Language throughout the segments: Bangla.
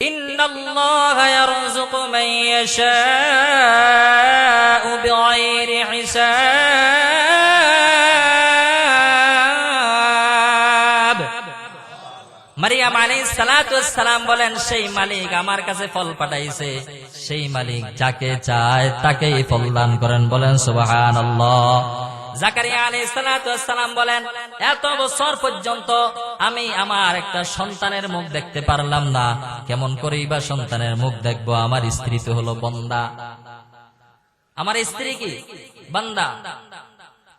ইন্নাল্লাহা ইয়ারযুকু মান ইয়াশাউ বিগাইরি হিসাব। মারিয়াম আলাইহিস সালাতু ওয়াস সালাম বলেন, সেই মালিক আমার কাছে ফল পাঠাইছে, সেই মালিক যাকে চায় তাকেই ফল দান করেন। বলেন সুবহানাল্লাহ। জাকারিয়া আলাইহিস সালাতু ওয়াস সালাম বলেন, এত বছর পর্যন্ত আমি আমার একটা সন্তানের মুখ দেখতে পারলাম না, কেমন করেই বা সন্তানের মুখ দেখবো? আমার স্ত্রী তো হলো বান্দা, আমার স্ত্রী কি বান্দা।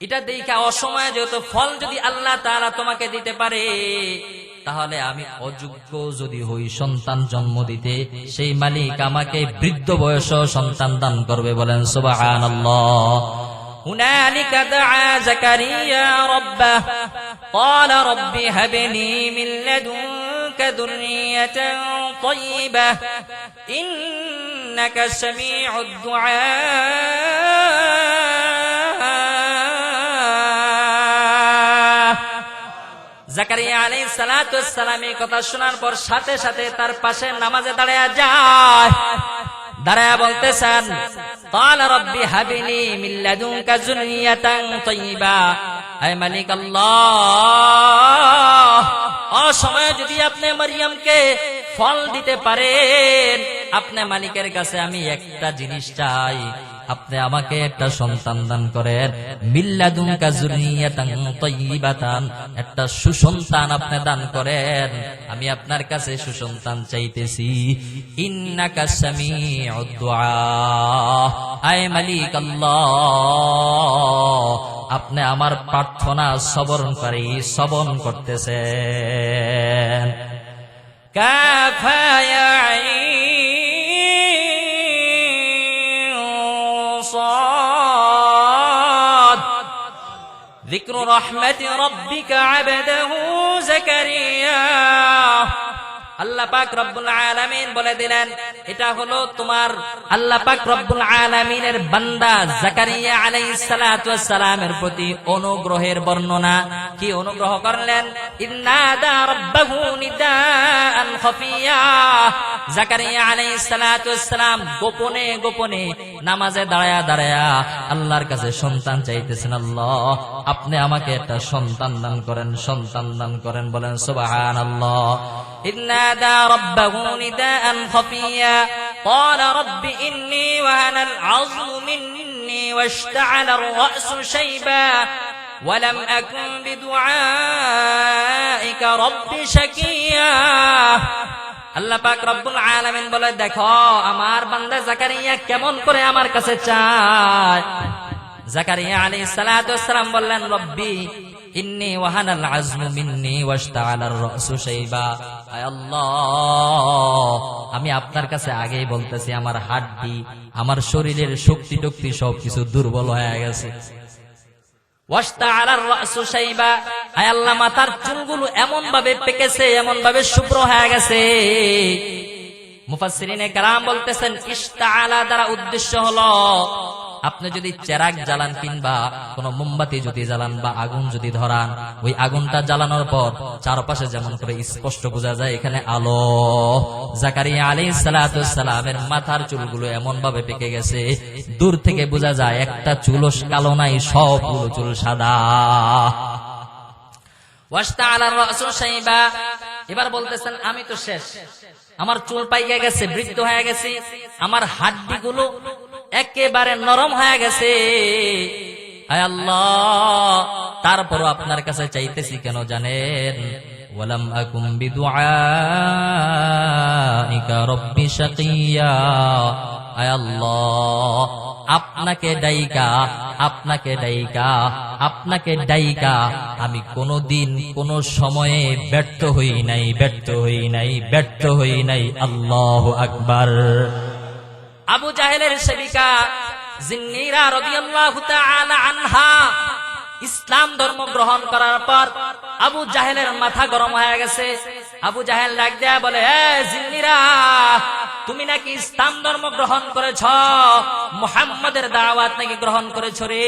এটা দেখা অসময়ে যেহেতু ফল যদি আল্লাহ তাআলা তোমাকে দিতে পারে, তাহলে আমি অযোগ্য যদি হই সন্তান জন্ম দিতে, সেই মালিক আমাকে বৃদ্ধ বয়সেও সন্তান দান করবে। বলেন সুবহানাল্লাহ। هنالك دعا زكريا ربه قال رب هب لي من لدنك ذرية طيبة إنك سميع الدعاء। জাকারিয়া আলাইহিস সালাতু ওয়াস সালাম এই কথা শোনার পর সাথে সাথে তার পাশে নামাজে দাঁড়ায়া যায়, দাঁড়ায়া বলতেছেন, قال رب هب لي من لدنك ذرية طيبة। হে মালিক আল্লাহ, অসময়ে যদি আপনি মারিয়ামকে ফল দিতে পারেন, আপনি মালিকের কাছে আমি একটা জিনিস চাই, আপনি আমাকে একটা সন্তান দান করেন। মিল্লাদুনকা যুররিয়াতান তাইয়্যিবাতান, একটা সুসন্তান আপনি দান করেন। আমি আপনার কাছে সুসন্তান চাইতেছি। ইন্নাকা সামিউদ দুআ। আয় মালিক আল্লাহ, আপনি আমার প্রার্থনা শ্রবণ করতেছেন। কাফা ইয়া ذكر رحمة ربك عبده زكريا। আল্লাহ পাক রব্বুল আলামিন বলে দিলেন, এটা হলো তোমার আল্লাহ পাক রব্বুল আলামিনের বান্দা জাকারিয়া আলাইহিস সালাতু ওয়াস সালামের প্রতি অনুগ্রহের বর্ণনা। কি অনুগ্রহ করলেন? ইন্নাদা রাব্বাহু নিদাআন খাফিয়া। জাকারিয়া আলাইহিস সালাতু ওয়াস সালাম গোপনে গোপনে নামাজে দাঁড়ায়া দাঁড়ায়া আল্লাহর কাছে সন্তান চাইতেছেন। আল্লাহ, আপনি আমাকে একটা সন্তান দান করেন, সন্তান দান করেন। বলেন সুবহানাল্লাহ। نادى ربه نداء خفيا قال رب إني وهن العظم مني واشتعل الرأس شيبا ولم أكن بدعائك رب شقيا। আল্লাহ পাক রব্বুল আলামিন বলে, দেখো আমার বান্দা জাকারিয়া কেমন করে আমার কাছে চায়। জাকারিয়া আলাইহিস সালাতু ওয়াস সালাম বললেন, রব্বি ইন্নী ওয়াহানাল আযমু মিন্নী ওয়াশতাআলার রাসু শাইবা। আয় আল্লাহ, আমি আপনার কাছে আগেই বলতেছি, আমার হাড্ডি, আমার শরীরের শক্তি টক্তি সবকিছু দুর্বল হয়ে গেছে। ওয়াশতাআলার রাসু শাইবা, আয় আল্লাহ মাথার চুলগুলো এমন ভাবে পেকেছে, এমন ভাবে শুভ্র হয়ে গেছে। মুফাসসিরিনে কেরাম বলতেছেন, ইশতাআলা দ্বারা উদ্দেশ্য হলো, আপনি যদি চেরাগ জ্বালান কিংবা কোন মোমবাতি যদি জ্বালান বা আগুন যদি ধরান, ওই আগুনটা জ্বালানোর পর চারপাশে যেমন করে স্পষ্ট বোঝা যায় এখানে আলো। জাকারিয়া আলাইহিস সালাতু ওয়াস সালামের মাথার চুলগুলো এমন ভাবে পেকে গেছে, দূর থেকে বোঝা যায় একটা চুলও কালো নাই, সবগুলো চুল সাদা। ওয়াশতাআলার রাসু শাইবা। এবার বলতেছেন, আমি তো শেষ, আমার চুল পাইকে গেছে, বৃদ্ধ হয়ে গেছে, আমার হাড্ডিগুলো একেবারে নরম হয়ে গেছে। আয় আল্লাহ, তারপরও আপনার কাছে চাইতেছি কেন জানেন? ওয়ালাম আকুম বিদুআইকা রব্বি শাকিয়া। আয় আল্লাহ, আপনাকে ডাইকা আমি কোনদিন কোন সময়ে ব্যর্থ হই নাই। আল্লাহু আকবার। আবু জাহেলের সেবিকা জিন্নিরা রাদিয়াল্লাহু তাআলা আনহা ইসলাম ধর্ম গ্রহণ করার পর আবু জাহেলের মাথা গরম হয়ে গেছে। আবু জাহেল ডাক দেয়া বলে, হে জিন্নিরা, তুমি নাকি ইসলাম ধর্ম গ্রহণ করেছ, মুহাম্মাদের দাওয়াত নাকি গ্রহণ করেছ রে,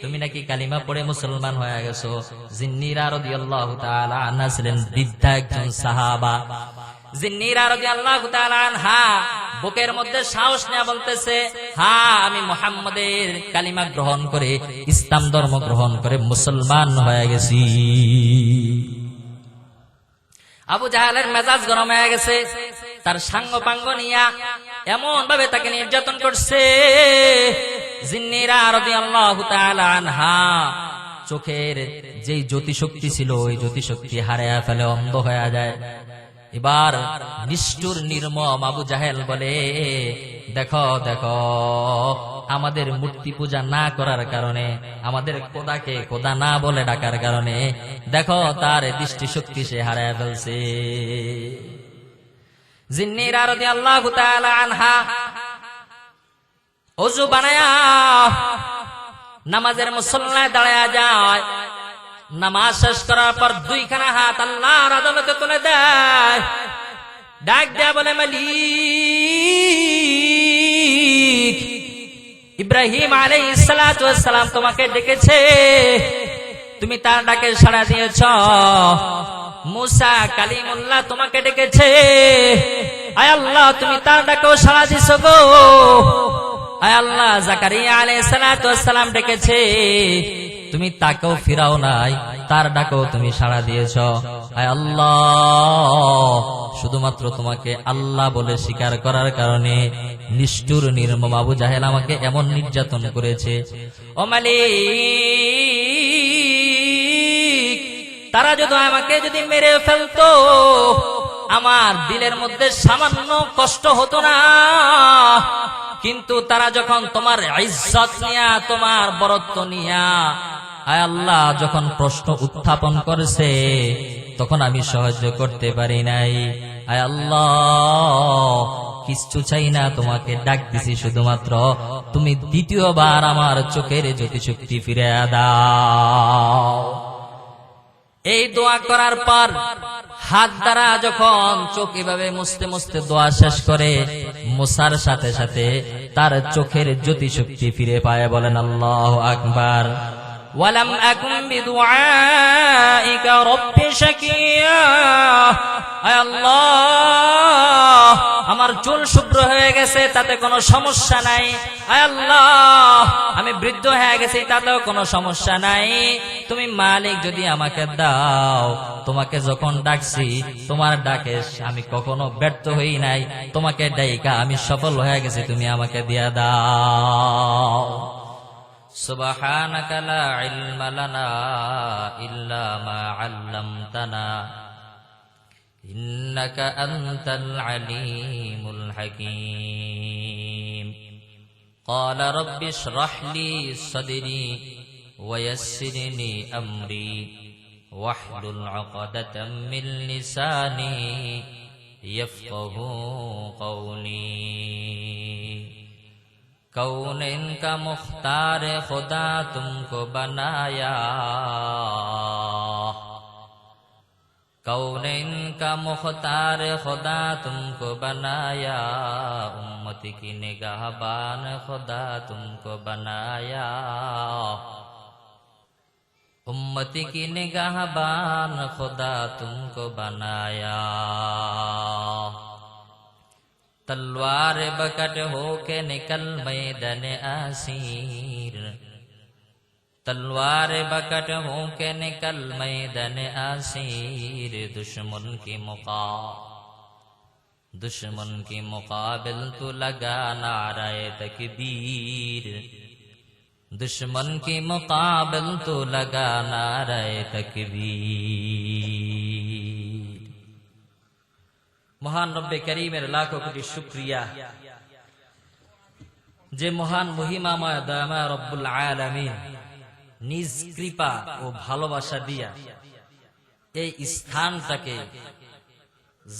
তুমি নাকি কালিমা পড়ে মুসলমান হয়ে গেছো। জিন্নিরা রাদিয়াল্লাহু তাআলা আনহা ছিলেন বৃদ্ধা একজন সাহাবা। জিন্নিরা রাদিয়াল্লাহু তাআলা আনহা বুকের মধ্যে সাহস নিয়ে বলতেছে, হ্যাঁ আমি মুহাম্মাদের কালিমা গ্রহণ করে ইসলাম ধর্ম গ্রহণ করে মুসলমান হয়ে গেছি। আবু জাহেলের মেজাজ গরম হয়ে গেছে, তার সাঙ্গ পাঙ্গ নিয়া এমন ভাবে তাকে নির্যাতন করছে। জিন্নিরা রাদিয়াল্লাহু তাআলা আনহা চোখের যেই জ্যোতি শক্তি ছিল ওই জ্যোতি শক্তি হারায়া ফেলে, অন্ধ হয়ে যায়। এবার নিষ্ঠুর নির্মম আবু জাহেল বলে, দেখো দেখো, আমাদের মূর্তি পূজা না করার কারণে, আমাদের খোদাকে খোদা না বলে ডাকার কারণে দেখো তার দৃষ্টিশক্তি সে হারায় ফেলছে। জিন্নিরা রাদিয়াল্লাহু তাআলা আনহা ওযু বানায়া নামাজের মুসল্লায় দাঁড়ায়া যায়। নামাজ শেষ করার পর দুইখানা হাত আল্লাহর আদালতে তুলে দেয়, ডাক দেয়া বলে, মালিক, ইব্রাহিম আলাইহিস সালাতু ওয়াস সালাম তোমাকে ডেকেছে, তুমি তার ডাকে সাড়া দিয়েছ। মুসা কালিমুল্লাহ তোমাকে ডেকেছে, আয় আল্লাহ তুমি তার ডাকেও সাড়া দিছো গো। আয় আল্লাহ জাকারিয়া আলাইহিস সালাতু ওয়াস সালাম ডেকেছে, তুমি তাকেও ফিরাও নাই, তার ডাকেও তুমি সাড়া দিয়েছ। আয় আল্লাহ শুধুমাত্র তোমাকে আল্লাহ বলে স্বীকার করার কারণে নিষ্ঠুর নির্মম আবু জাহেল আমাকে এমন নির্যাতন করেছে। ও মালিক, তারা যদি আমাকে মেরে ফেলতো আমার দিলের মধ্যে সামান্য কষ্ট হতো না, কিন্তু তারা যখন তোমার ইজ্জত নিয়া, তোমার বরত্ব নিয়া আয় আল্লাহ যখন প্রশ্ন উত্থাপন করেছে তখন আমি সহ্য করতে পারি নাই। আয় আল্লাহ কিছু চাই না, তোমাকে ডাক দিছি শুধুমাত্র তুমি দ্বিতীয়বার আমার চোখের জ্যোতিশক্তি ফিরে দাও। এই দোয়া করার পর হাত দ্বারা যখন চোখ এভাবে মুছতে মুছতে দোয়া শেষ করে, মুছার সাথে সাথে তার চোখের জ্যোতিশক্তি ফিরে পায়। বলেন আল্লাহু আকবার। ওয়ালাম আকুম বিদুআইকা রাব্বি শাকিয়া, আয় আল্লাহ আমার চুল শুভ্র হয়ে গেছে তাতে কোনো সমস্যা নাই, আয় আল্লাহ আমি বৃদ্ধ হয়ে গেছি তাতেও কোনো সমস্যা নাই, তুমি মালিক যদি আমাকে দাও, তোমাকে যখন ডাকছি তোমার ডাকে আমি কখনো ব্যর্থ হই নাই, তোমাকে ডাইকা আমি সফল হয়ে গেছি, তুমি আমাকে দিয়া দাও। সুবহানাকা লা ইলমা লানা ইল্লা মা আল্লামতানা ইন্নাকা আনতাল আলিমুল হাকীম। ক্বালা রাব্বি ইশরাহ লি সাদরি ওয়া ইয়াসসিরনি আমরি ওয়াহলুল উকদাতাম মিন লিসানি ইয়াফকাহু কওলি। कौन का मुख्तार खुदा तुमको बनाया, कौन का मुख्तार खुदा तुमको बनाया, उम्मत की निगाहबान खुदा तुमको बनाया, उम्मत की निगाहबान खुदा तुमको बनाया। तलवार बकट होके निकल मैदान आसीर, तलवार बकट होके निकल मैदान आसीर, दुश्मन की मुकाबिल तो लगा नाराए तकबीर, दुश्मन की मुकाबिल तो लगा नाराए तकबीर। মহান রব্বে কারীমের লাখো কোটি শুকরিয়া যে মহান মহিমাময় দয়াময় রব্বুল আলামিন নিজ কৃপা ও ভালোবাসা দিয়া এই স্থানটাকে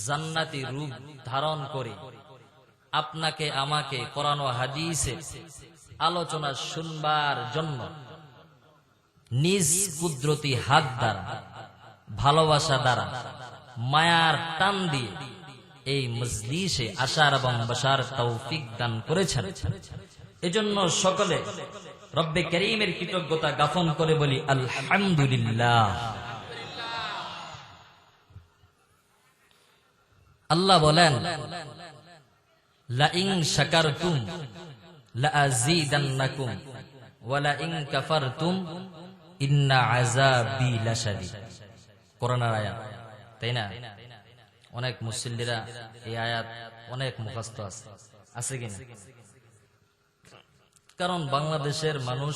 জান্নাতি রূপ ধারণ করে আপনাকে আমাকে কোরআন ও হাদিসের আলোচনা শুনবার জন্য নিজ কুদরতি হাত দ্বারা, ভালোবাসা দ্বারা, মায়ার টান দিয়ে এই মজলিসে আসার এবং বসার তৌফিক দান করেছেন। এজন্য সকলে রব্বে কারীমের কৃতজ্ঞতা জ্ঞাপন করে বলি আলহামদুলিল্লাহ। আল্লাহ বলেন লা ইন শাকারতুম লা আযীদান্নাকুম ওয়া লা ইন কাফারতুম ইন্না আযাবি লাশাদীদ। কোরআনের আয়াত, তাই না? অনেক মুসল্লিরা এই আয়াত অনেক মুখস্থ আছে কিনা? কারণ বাংলাদেশের মানুষ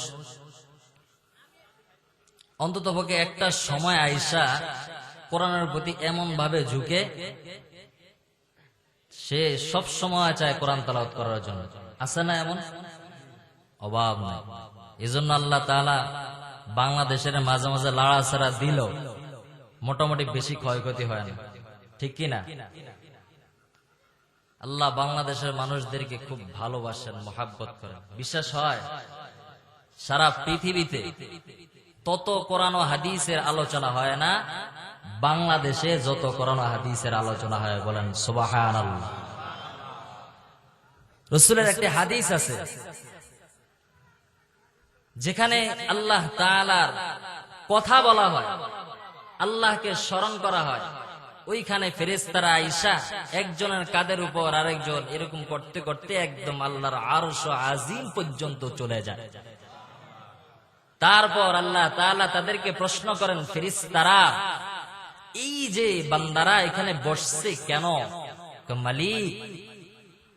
অন্ততপক্ষে একটা সময় আইসা কোরআনের প্রতি এমন ভাবে ঝুঁকে, সে সব সময় চায় কোরআন তেলাওয়াত করার জন্য। আছে না এমন? অভাব নাই। এজন্য আল্লাহ তাআলা বাংলাদেশের মাঝে মাঝে লাড়াছাড়া দিল, মোটামুটি বেশি ক্ষয়ক্ষতি হয় না, ঠিক কি না? আল্লাহ বাংলাদেশের মানুষদেরকে খুব ভালোবাসেন, মহাব্বত করেন। বিশ্বাস হয় সারা পৃথিবীতে তত কোরআন ও হাদিসের আলোচনা হয় না বাংলাদেশে যত কোরআন ও হাদিসের আলোচনা হয়। বলেন সুবহানাল্লাহ। রাসূলের একটি হাদিস আছে যেখানে আল্লাহ তাআলার কথা বলা হয়, আল্লাহকে স্মরণ করা হয়। ওইখানে ফেরেশতারা আইসা একজনের কাঁধের উপর আরেকজন এরকম করতে করতে একদম আল্লাহর আরশ আজিম পর্যন্ত চলে যায়। তারপর আল্লাহ তাআলা তাদেরকে প্রশ্ন করেন, ফেরেশতারা, এই যে বান্দারা এখানে বসছে কেন? মালিক,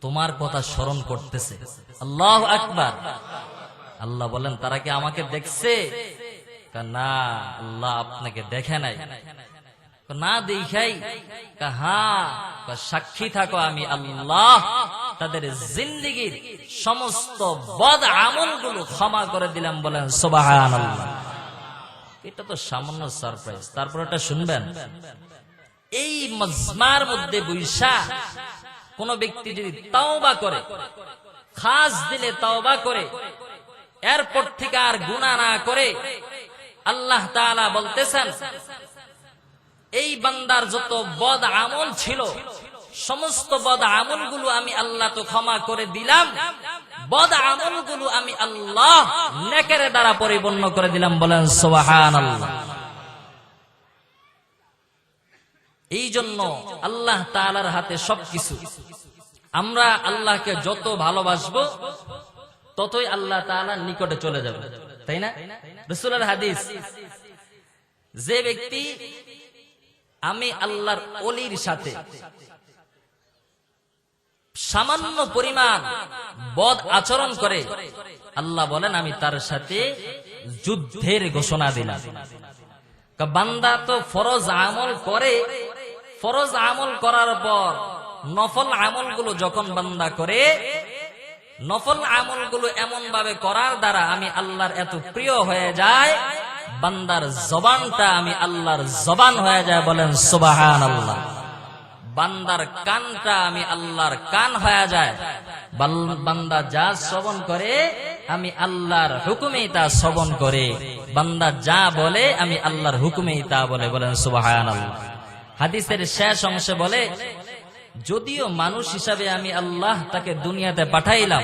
তোমার কথা স্মরণ করতেছে। আল্লাহু আকবার। আল্লাহ বলেন, তারা কি আমাকে দেখছে? না, আল্লাহ আপনাকে দেখে নাই। না দেখাই? হ্যাঁ, সাক্ষী থাকো আমি আল্লাহ তাদের জিন্দেগীর সমস্ত বদ আমলগুলো ক্ষমা করে দিলাম। বলেন সুবহানাল্লাহ। এটা তো সামান্য সারপ্রাইজ। তারপর এটা শুনবেন, এই মজমার মধ্যে বৈশা কোন ব্যক্তি যদি তাওবা করে, খাস দিলে তাওবা করে, এরপর থেকে আর গুনাহ না করে, আল্লাহ তাআলা বলতেছেন এই বান্দার যত বদ আমল ছিল সমস্ত বদ আমলগুলো আমি আল্লাহ তো ক্ষমা করে দিলাম, বদ আমলগুলো আমি আল্লাহ নেকের দ্বারা পরিপূর্ণ করে দিলাম। বলেন সুবহানাল্লাহ। এই জন্য আল্লাহ তাআলার হাতে সবকিছু। আমরা আল্লাহকে যত ভালোবাসবো ততই আল্লাহ তাআলার নিকটে চলে যাব, তাই না? রাসূলের হাদিস, যে ব্যক্তি আমি আল্লাহর ওলির সাথে সামান্য পরিমাণ বদ আচরণ করে, আল্লাহ বলেন আমি তার সাথে যুদ্ধের ঘোষণা দিলাম। বান্দা তো ফরজ আমল করে, ফরজ আমল করার পর নফল আমলগুলো যখন বান্দা করে, নফল আমলগুলো এমন ভাবে করার দ্বারা আমি আল্লাহর এত প্রিয় হয়ে যায়, বান্দার জবানটা আমি আল্লাহর জবান হয়ে যায়। বলেন সুবহানাল্লাহ। বান্দার কানটা আমি আল্লাহর কান হয়ে যায়। বান্দা যা শ্রবণ করে আমি আল্লাহর হুকুমেই তা শ্রবণ করে, বান্দা যা বলে আমি আল্লাহর হুকুমেই তা বলে। বলেন সুবহানাল্লাহ। হাদিসের শেষ অংশে বলে, যদিও মানুষ হিসাবে আমি আল্লাহ তাকে দুনিয়াতে পাঠাইলাম,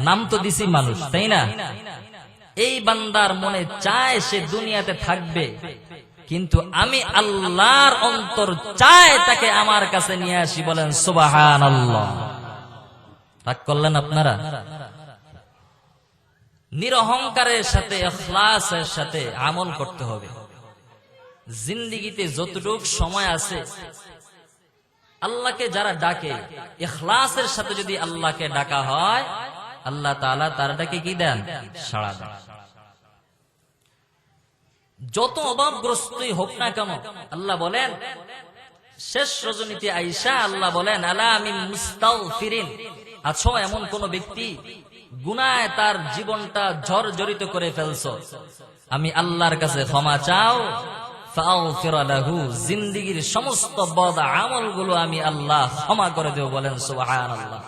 নাম তো দিছি মানুষ, তাই না? এই বান্দার মনে চায় সে দুনিয়াতে থাকবে, কিন্তু আমি আল্লাহর অন্তর চায় তাকে আমার কাছে নিয়ে আসি। বলেন সুবহানাল্লাহ। রাগ করলেন আপনারা? নিরহংকারের সাথে ইখলাসের সাথে আমল করতে হবে। জিন্দেগিতে যতটুকু সময় আছে আল্লাহকে যারা ডাকে, ইখলাসের সাথে যদি আল্লাহকে ডাকা হয়, আল্লাহ তাআলা তার ডাকে কি দেন? সাড়া দেন। যত অভাবগ্রস্তই হোক না কেন, আল্লাহ বলেন শেষ রজনীতে আয়েশা আল্লাহ বলেন, আলা মিন মুস্তাগফিরিন, আছো এমন কোন ব্যক্তি গুনাহে তার জীবনটা জর্জরিত করে ফেলছো, আমি আল্লাহর কাছে ক্ষমা চাও, ফাগফির লাহু, জিন্দেগীর সমস্ত বদ আমলগুলো আমি আল্লাহ ক্ষমা করে দেব। বলেন সুবহানাল্লাহ।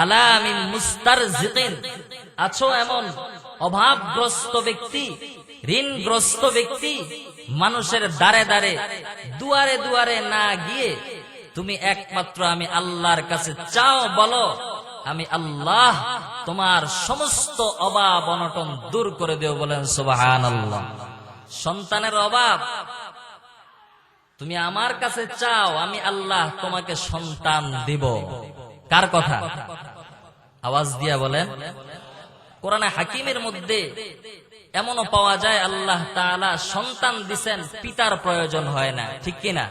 আলা মিন মুস্তারজিকিন, আছো এমন অভাবগ্রস্ত ব্যক্তি, ঋণগ্রস্ত ব্যক্তি, মানুষের দ্বারে দ্বারে দুয়ারে দুয়ারে না গিয়ে তুমি একমাত্র আমি আল্লাহর কাছে চাও, বলো আমি আল্লাহ তোমার সমস্ত অভাব অনটন দূর করে দেব। বলেন সুবহানাল্লাহ। সন্তানের অভাব তুমি আমার কাছে চাও, আমি আল্লাহ তোমাকে সন্তান দিব। কার কথা? আওয়াজ দিয়া বলেন। কোরআনে হাকিমের মধ্যে এমনও পাওয়া যায় আল্লাহ তাআলা সন্তান দিবেন, পিতার প্রয়োজন হয় না, ঠিক কিনা?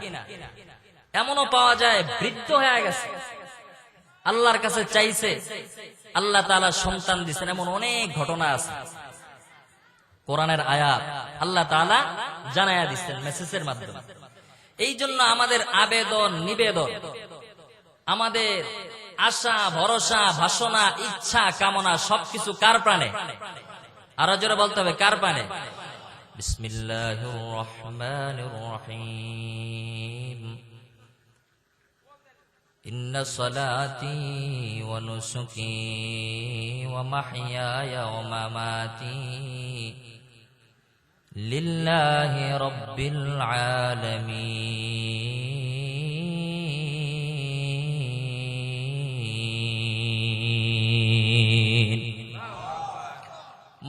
এমনও পাওয়া যায় বৃদ্ধ হয়ে গেছে, আল্লাহর কাছে চাইছে, আল্লাহ তাআলা সন্তান দিবেন, এমন অনেক ঘটনা আছে। কোরআনের আয়াত আল্লাহ তাআলা জানায়া দিচ্ছেন মেসেজের মাধ্যমে। এই জন্য আমাদের আবেদন নিবেদন, আমাদের আশা ভরসা বাসনা ইচ্ছা কামনা সবকিছু কার প্রাণে? আরো জোরে বলতে হবে, কার প্রাণে? বিসমিল্লাহির রহমানির রহিম। ইন্না সলাতি ওয়া নুসুকি ওয়া মাহইয়ায়া ওয়া মামাতি লিল্লাহি রাব্বিল আলামিন।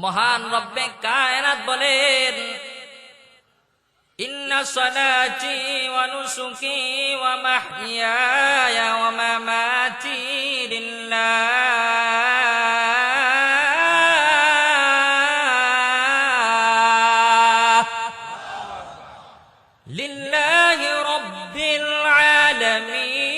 মহান রব্বে কায়নাত বলেন, ইন্না সলাতি ওয়া নুসুকি ওয়া মাহইয়ায়া ওয়া মামাতি লিল্লাহি রাব্বিল আলামিন।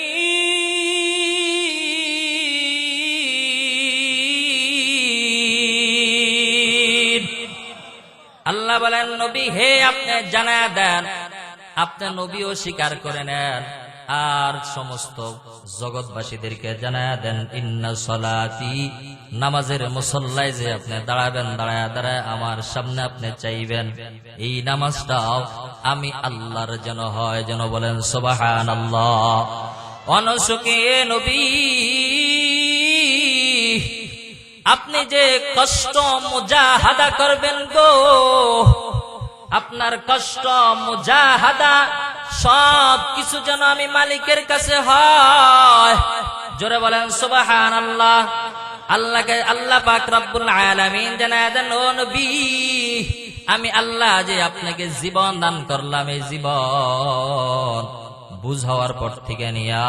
আল্লাহ বলেন, নবী হে আপনি জানায়া দেন, আপনি নবীও স্বীকার করে নেন আর সমস্ত জগৎবাসীদেরকে জানায়া দেন, ইন্না সলাতি, নামাজের মুসল্লায় যে আপনি দাঁড়াবেন, দাঁড়ায় দাঁড়ায় আমার সামনে আপনি চাইবেন, এই নামাজটাও আমি আল্লাহর যেন হয়, যেন বলেন সুবহানাল্লাহ। অনসুকে নবী, আপনি যে কষ্ট মুজাহাদা করবেন গো, আপনার কষ্ট মুজাহাদা সব কিছু যেন আমি মালিকের কাছে হয়, জোরে বলেন সুবহানাল্লাহ। আল্লাহকে আল্লাহ পাক রব্বুল আলামিন জানায় দেন, ও নবী, আমি আল্লাহ যে আপনাকে জীবন দান করলাম, এই জীবন বুঝ হওয়ার পর থেকে নিয়া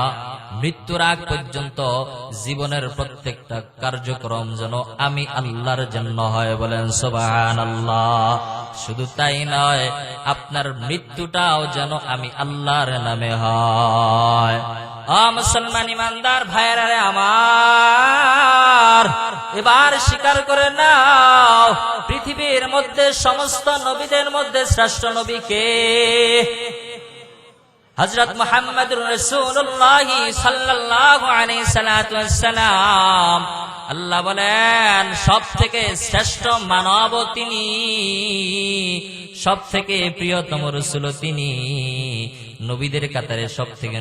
মৃত্যুর আগ পর্যন্ত জীবনের প্রত্যেকটা কার্যক্রম যেন আমি আল্লাহর জন্য হয়, বলেন সুবহানাল্লাহ। শুধু তাই নয়, আপনার মৃত্যুটাও যেন আমি আল্লাহর নামে হয়। ও মুসলমান ইমানদার ভাইয়েরা রে আমার, এবার স্বীকার করে নাও, পৃথিবীর মধ্যে সমস্ত নবীদের মধ্যে শ্রেষ্ঠ নবী কে? হযরত মুহাম্মদুর রাসূলুল্লাহ সাল্লাল্লাহু আলাইহি সাল্লাম। আল্লাহ বলেন, সব থেকে শ্রেষ্ঠ মানব তিনি, সব থেকে প্রিয়তম রাসূল তিনি, নবীদের কাতারে সব থেকে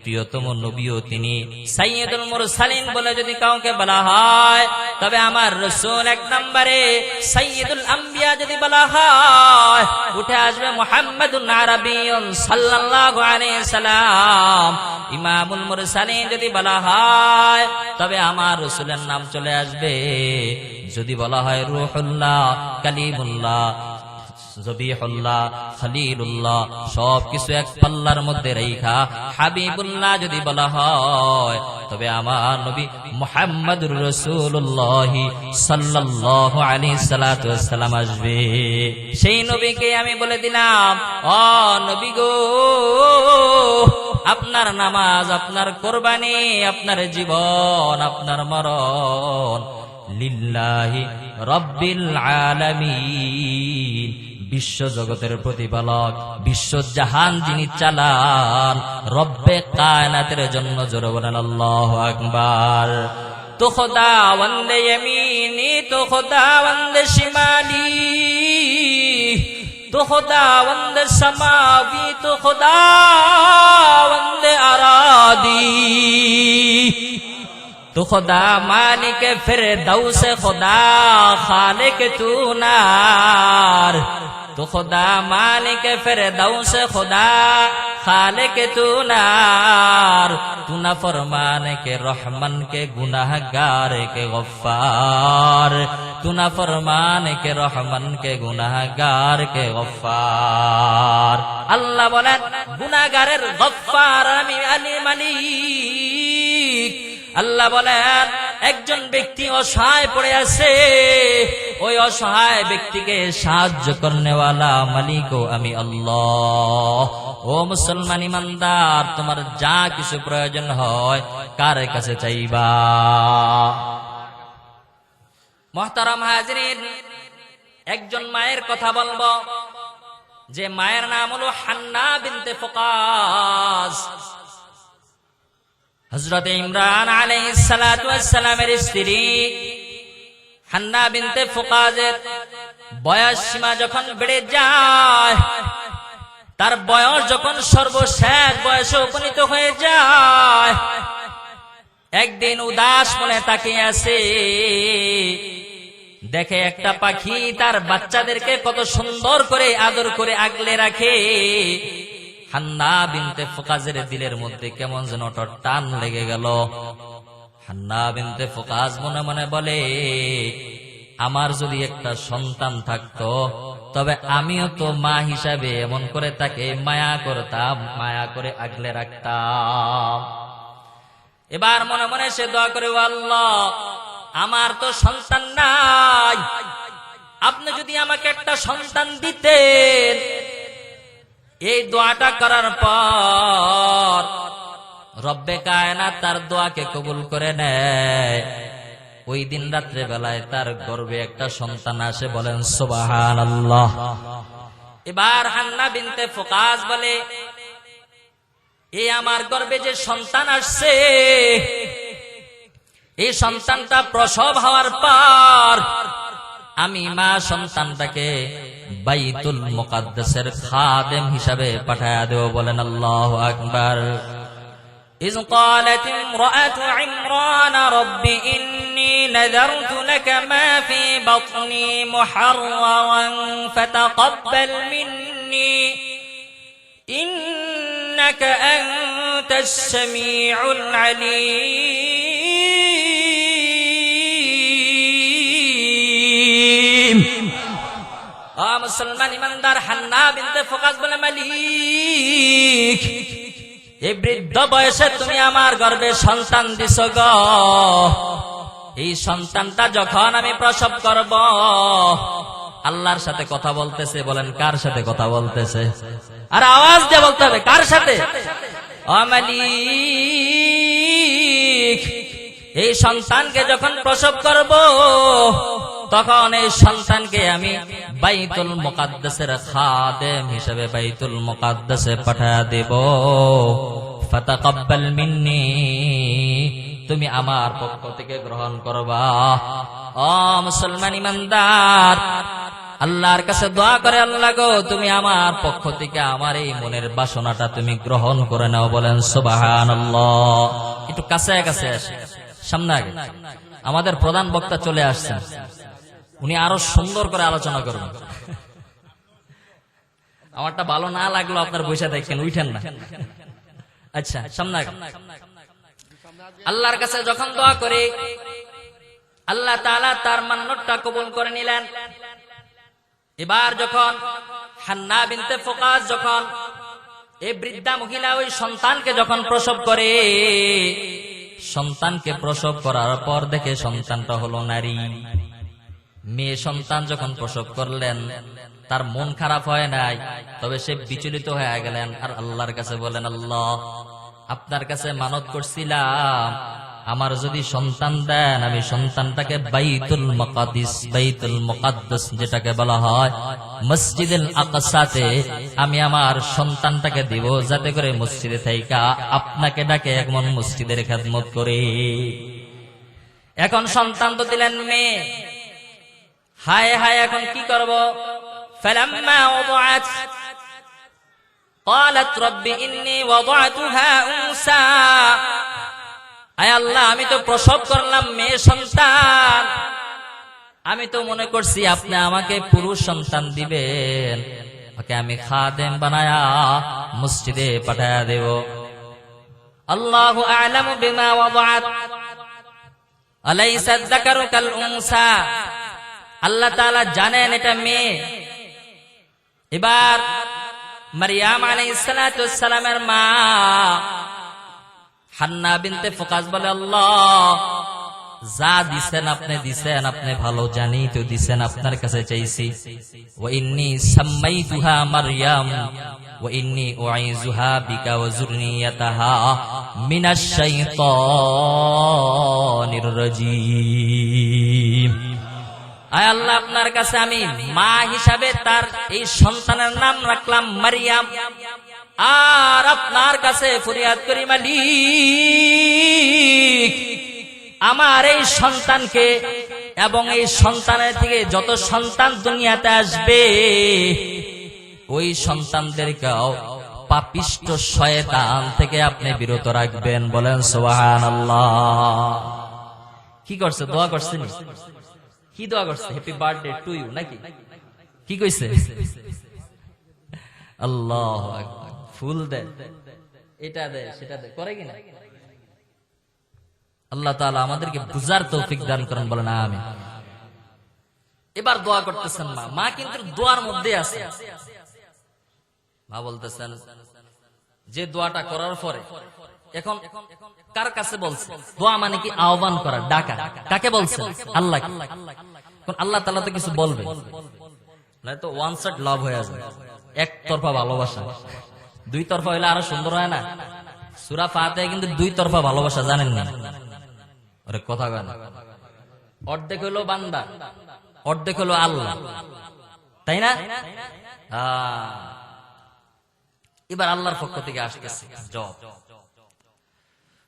প্রিয়তম নবীও তিনি, সাইয়্যিদুল মুরসালিন বলে যদি কাউকে বলা হয়, তবে আমার রাসূল এক নম্বরে। সাইয়্যিদুল আম্বিয়া যদি বলা হয়, উঠে আসবে মুহাম্মাদুন আরাবিয়্যুন সাল্লাল্লাহু আলাইহি সাল্লাম। ইমামুল মুরসালিন যদি বলা হয়, তবে আমার রাসূলের নাম চলে আসবে। যদি বলা হয় রূহুল্লাহ, কালিমুল্লাহ, জবিহুল্লাহ, খলিলুল্লাহ, সবকিছু এক পাল্লার মধ্যে রেখা হাবিবুল্লাহ যদি বলা হয়, তবে আমার নবী মুহাম্মদুর রাসূলুল্লাহ সাল্লাল্লাহু আলাইহি সাল্লাতু ওয়াসসালাম আসবে। সেই নবীকে আমি বলে দিলাম, ও নবী গো, আপনার নামাজ, আপনার কোরবানি, আপনার জীবন, আপনার মরণ লিল্লাহি রাব্বিল আলামিন, বিশ্ব জগতের প্রতিপালক, বিশ্ব জাহান যিনি চালান, রব্বে কায়নাতের জন্য, জোরে বলেন আল্লাহু আকবার। তো খোদা ওয়ান্দে ইয়ামিনি, তো খোদা ওয়ান্দে শিমালি, তো খোদা ওয়ান্দে সামাবি, তো খোদা ওয়ান্দে আরাদি, تو خدا مالک فردوس خدا خالق تو نار تو خدا مالک فردوس خدا خالق تو نار تو نافرمان کے رحمن کے گناہگار کے غفار तू ना फरमान के रहमान के गुनाहगार के गफ्फार। আল্লাহ বলেন গুনাহগারের গফফার আমি আলী মালিক। আল্লাহ বলেন একজন ব্যক্তি অসহায় পড়ে আছে, ওই অসহায় ব্যক্তিকে সাহায্য করনেওয়ালা মালিকও আমি আল্লাহ। ও মুসলমান ইমানদার, তোমার যা কিছু প্রয়োজন হয় কার কাছে চাইবা? মুহতারাম হাজিরিন, একজন মায়ের কথা বলবো, যে মায়ের নাম হলো হান্না বিনতে ফুকাস। হযরত ইমরান আলাইহিস সালাতু ওয়াস সালামের স্ত্রী হান্না বিনতে ফুকাসের বয়স সীমা যখন বেড়ে যায়, তার বয়স যখন সর্বশেষ বয়সে উপনীত হয়ে যায়, একদিন উদাস মনে তাকিয়ে আছে, দেখে একটা পাখি তার বাচ্চাদেরকে কত সুন্দর করে আদর করে আগলে রাখে। হান্না বিনতে ফুকাসের দিলের মধ্যে কেমন যেন টান লেগে গেল। হান্না বিনতে ফুকাস মনে মনে বলে, আমার যদি একটা সন্তান থাকতো তবে আমিও তো মা হিসাবে এমন করে তাকে মায়া করতাম, মায়া করে আগলে রাখতাম। এবার মনে মনে সে দোয়া করে, ও আল্লাহ, আমার তো সন্তান নাই, আপনি যদি আমাকে একটা সন্তান দিতেন। এই দোয়াটা করার পর রব্বে কায়নাত তার দোয়াকে কবুল করে নেয়। ওই দিন রাত্রে বেলায় তার গর্ভে একটা সন্তান আসে, বলেন সুবহানাল্লাহ। এবার হান্না বিনতে ফুকাস বলে, এই আমার গর্ভে যে সন্তান আসছে, এই সন্তানটা প্রসব হওয়ার পর আমি মা সন্তানটাকে বাইতুল মুকাদ্দাসের খাদেম হিসাবে পাঠায়া দেব, বলেন আল্লাহু আকবার। إذ قالت امرأة عمران رب إني نذرت لك ما في بطني محررا فتقبل مني إنك أنت السميع العليم। মুসলমান ইমানদার হান্না বিনতে ফুকাস বলে, মালিক, এই বৃদ্ধ বয়সে তুমি আমার গর্ভে সন্তান দিছ গো, এই সন্তানটা যখন আমি প্রসব করব, আল্লাহর সাথে কথা বলতেছে। বলেন কার সাথে কথা বলতেছে? আর আওয়াজ দিয়ে বলতে হবে, কার সাথে? ও মালিক, এই সন্তানকে যখন প্রসব করব, তখন এই সন্তানকে আমি বাইতুল মুকাদ্দাসের খাদেম হিসেবে বাইতুল মুকাদ্দাসে পাঠিয়ে দেব। ফাতাকাব্বাল মিন্নি, তুমি আমার পক্ষ থেকে গ্রহণ করবা। ও মুসলমান ইমানদার, আল্লাহর কাছে দোয়া করে, আল্লাহ গো, তুমি আমার পক্ষ থেকে আমার এই মনের বাসনাটা তুমি গ্রহণ করে নাও, বলেন সুবহানাল্লাহ। একটু কাছে কাছে আসে, সামনে আগে। আমাদের প্রধান বক্তা চলে আসছেন, উনি আরো সুন্দর করে আলোচনা করবেন। আমারটা ভালো না লাগলো আপনার বসে দেখেন, উঠেন না। আচ্ছা, সামনে আগে। আল্লাহর কাছে যখন দোয়া করে, আল্লাহ তাআলা তার মান্নতটা কবুল করে নিলেন। এবার যখন হান্না বিনতে ফুকাস যখন এই বৃদ্ধা মহিলা ওই সন্তানকে যখন প্রসব করে, সন্তানকে প্রসব করার পর দেখে সন্তানটা হলো নারী। মেয়ে সন্তান যখন প্রসব করলেন, তার মন খারাপ হয় নাই, তবে সে বিচলিত হয়ে গেলেন। আর আল্লাহর কাছে বলেন, আল্লাহ, আপনার কাছে মানত করছিলাম, আমার যদি সন্তান দেন, আমি সন্তানটাকে বাইতুল মুকাদ্দাস যেটাকে বলা হয় মসজিদুল আকসাতে আমি আমার সন্তানটাকে দিব, যাতে করে মসজিদে থাইকা আপনাকে ডাকে এমন মসজিদের খেদমত করে। এখন সন্তান তো দিলেন মেয়ে, হায় হায়, এখন কি করব? ফালাম্মা ওয়াদাআত قالت رب إني وضعتها أنثى, আয় আল্লাহ, আমি তো প্রসব করলাম মেয়ে সন্তান, আমি তো মনে করছি আপনি আমাকে পুরুষ সন্তান দিবেন, ওকে আমি খাদেম বানায়া মসজিদে পাঠায়া দেব। আল্লাহু আ'লামু বিমা ওয়াদাআত আলাইসা যাকারু কাল উনসা, আল্লাহ তাআলা জানেন এটা মেয়ে। এবার মারিয়াম আলাইহিস সালাতু ওয়াস সালামের মা হান্না বিনতে ফুকাস বলে, আল্লাহ যা দিছেন আপনি দিছেন, আপনি ভালো জানি তো দিছেন, আপনার কাছে চাইছি। ওয়া ইন্নী সাম্মাইতুহা মারইয়াম ওয়া ইন্নী উঈযুহা বিকা ওয়া যুররিয়াতাহা মিনাশ শাইতানির রাজীম। আয় আল্লাহ, আপনার কাছে আমি মা হিসাবে তার এই সন্তানের নাম রাখলাম মারিয়াম, আর আপনার কাছে ফরিয়াদ করি মালিক, আমার এই সন্তানকে এবং এই সন্তানের থেকে যত সন্তান দুনিয়াতে আসবে ওই সন্তানদেরকেও পাপিষ্ট শয়তান থেকে আপনি বিরত রাখবেন। বলেন সুবহানাল্লাহ। কি করছে? দোয়া করছে। কি দোয়া করছে? হ্যাপি বার্থডে টু ইউ নাকি কি কইছে? আল্লাহু আকবার। ফুল দে, এটা দে, সেটা দে, করে কিনা? আল্লাহ তাআলা আমাদেরকে বুঝার তৌফিক দান করেন। বলেন আমিন। এবার দোয়া করতেছেন মা। মা কিন্তু দোয়ার মধ্যে আছে। মা বলতেছেন যে দোয়াটা করার পরে এখন কার কাছে বলছে? দোয়া মানে কি? আহ্বান করা, ডাকা। কাকে বলছে? আল্লাহ। আল্লাহ তাআলা তো কিছু বলবে, নয়তো ওয়ান সাইড লাভ হয়ে যাবে, একতরফা ভালোবাসা। দুই তরফা হইলে আরো সুন্দর হয় না? সূরা ফাতিহা কিন্তু দুই তরফা ভালোবাসা, জানেন না? আরে কথা কয় না। অর্ধেক হইলো বান্দা, অর্ধেক হইলো আল্লাহ, তাই না? এবার আল্লাহর পক্ষ থেকে আসতেছে জবাব।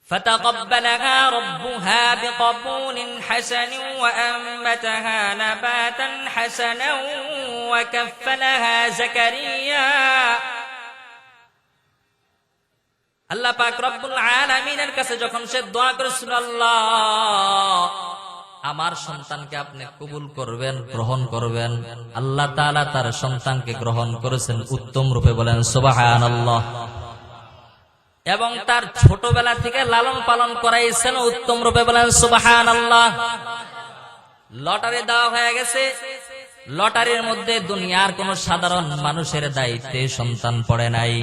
فتقبلها ربها بقبول حسن وأنبتها نباتا حسنا وكفلها زكريا। আল্লাহ পাক রব্বুল আলামিনের কাছে যখন সে দোয়া করেছিল, আল্লাহ আমার সন্তানকে আপনি কবুল করবেন, গ্রহণ করবেন, আল্লাহ তাআলা তার সন্তানকে গ্রহণ করেছেন উত্তম রূপে। বলেন সুবহানাল্লাহ। এবং তার ছোটবেলা থেকে লালন পালন করাইছেন উত্তম রূপে। বলেন সুবহানাল্লাহ। লটারি দেওয়া হয়ে গেছে, লটারির মধ্যে দুনিয়ার কোন সাধারণ মানুষের দায়িত্বে সন্তান পড়ে নাই।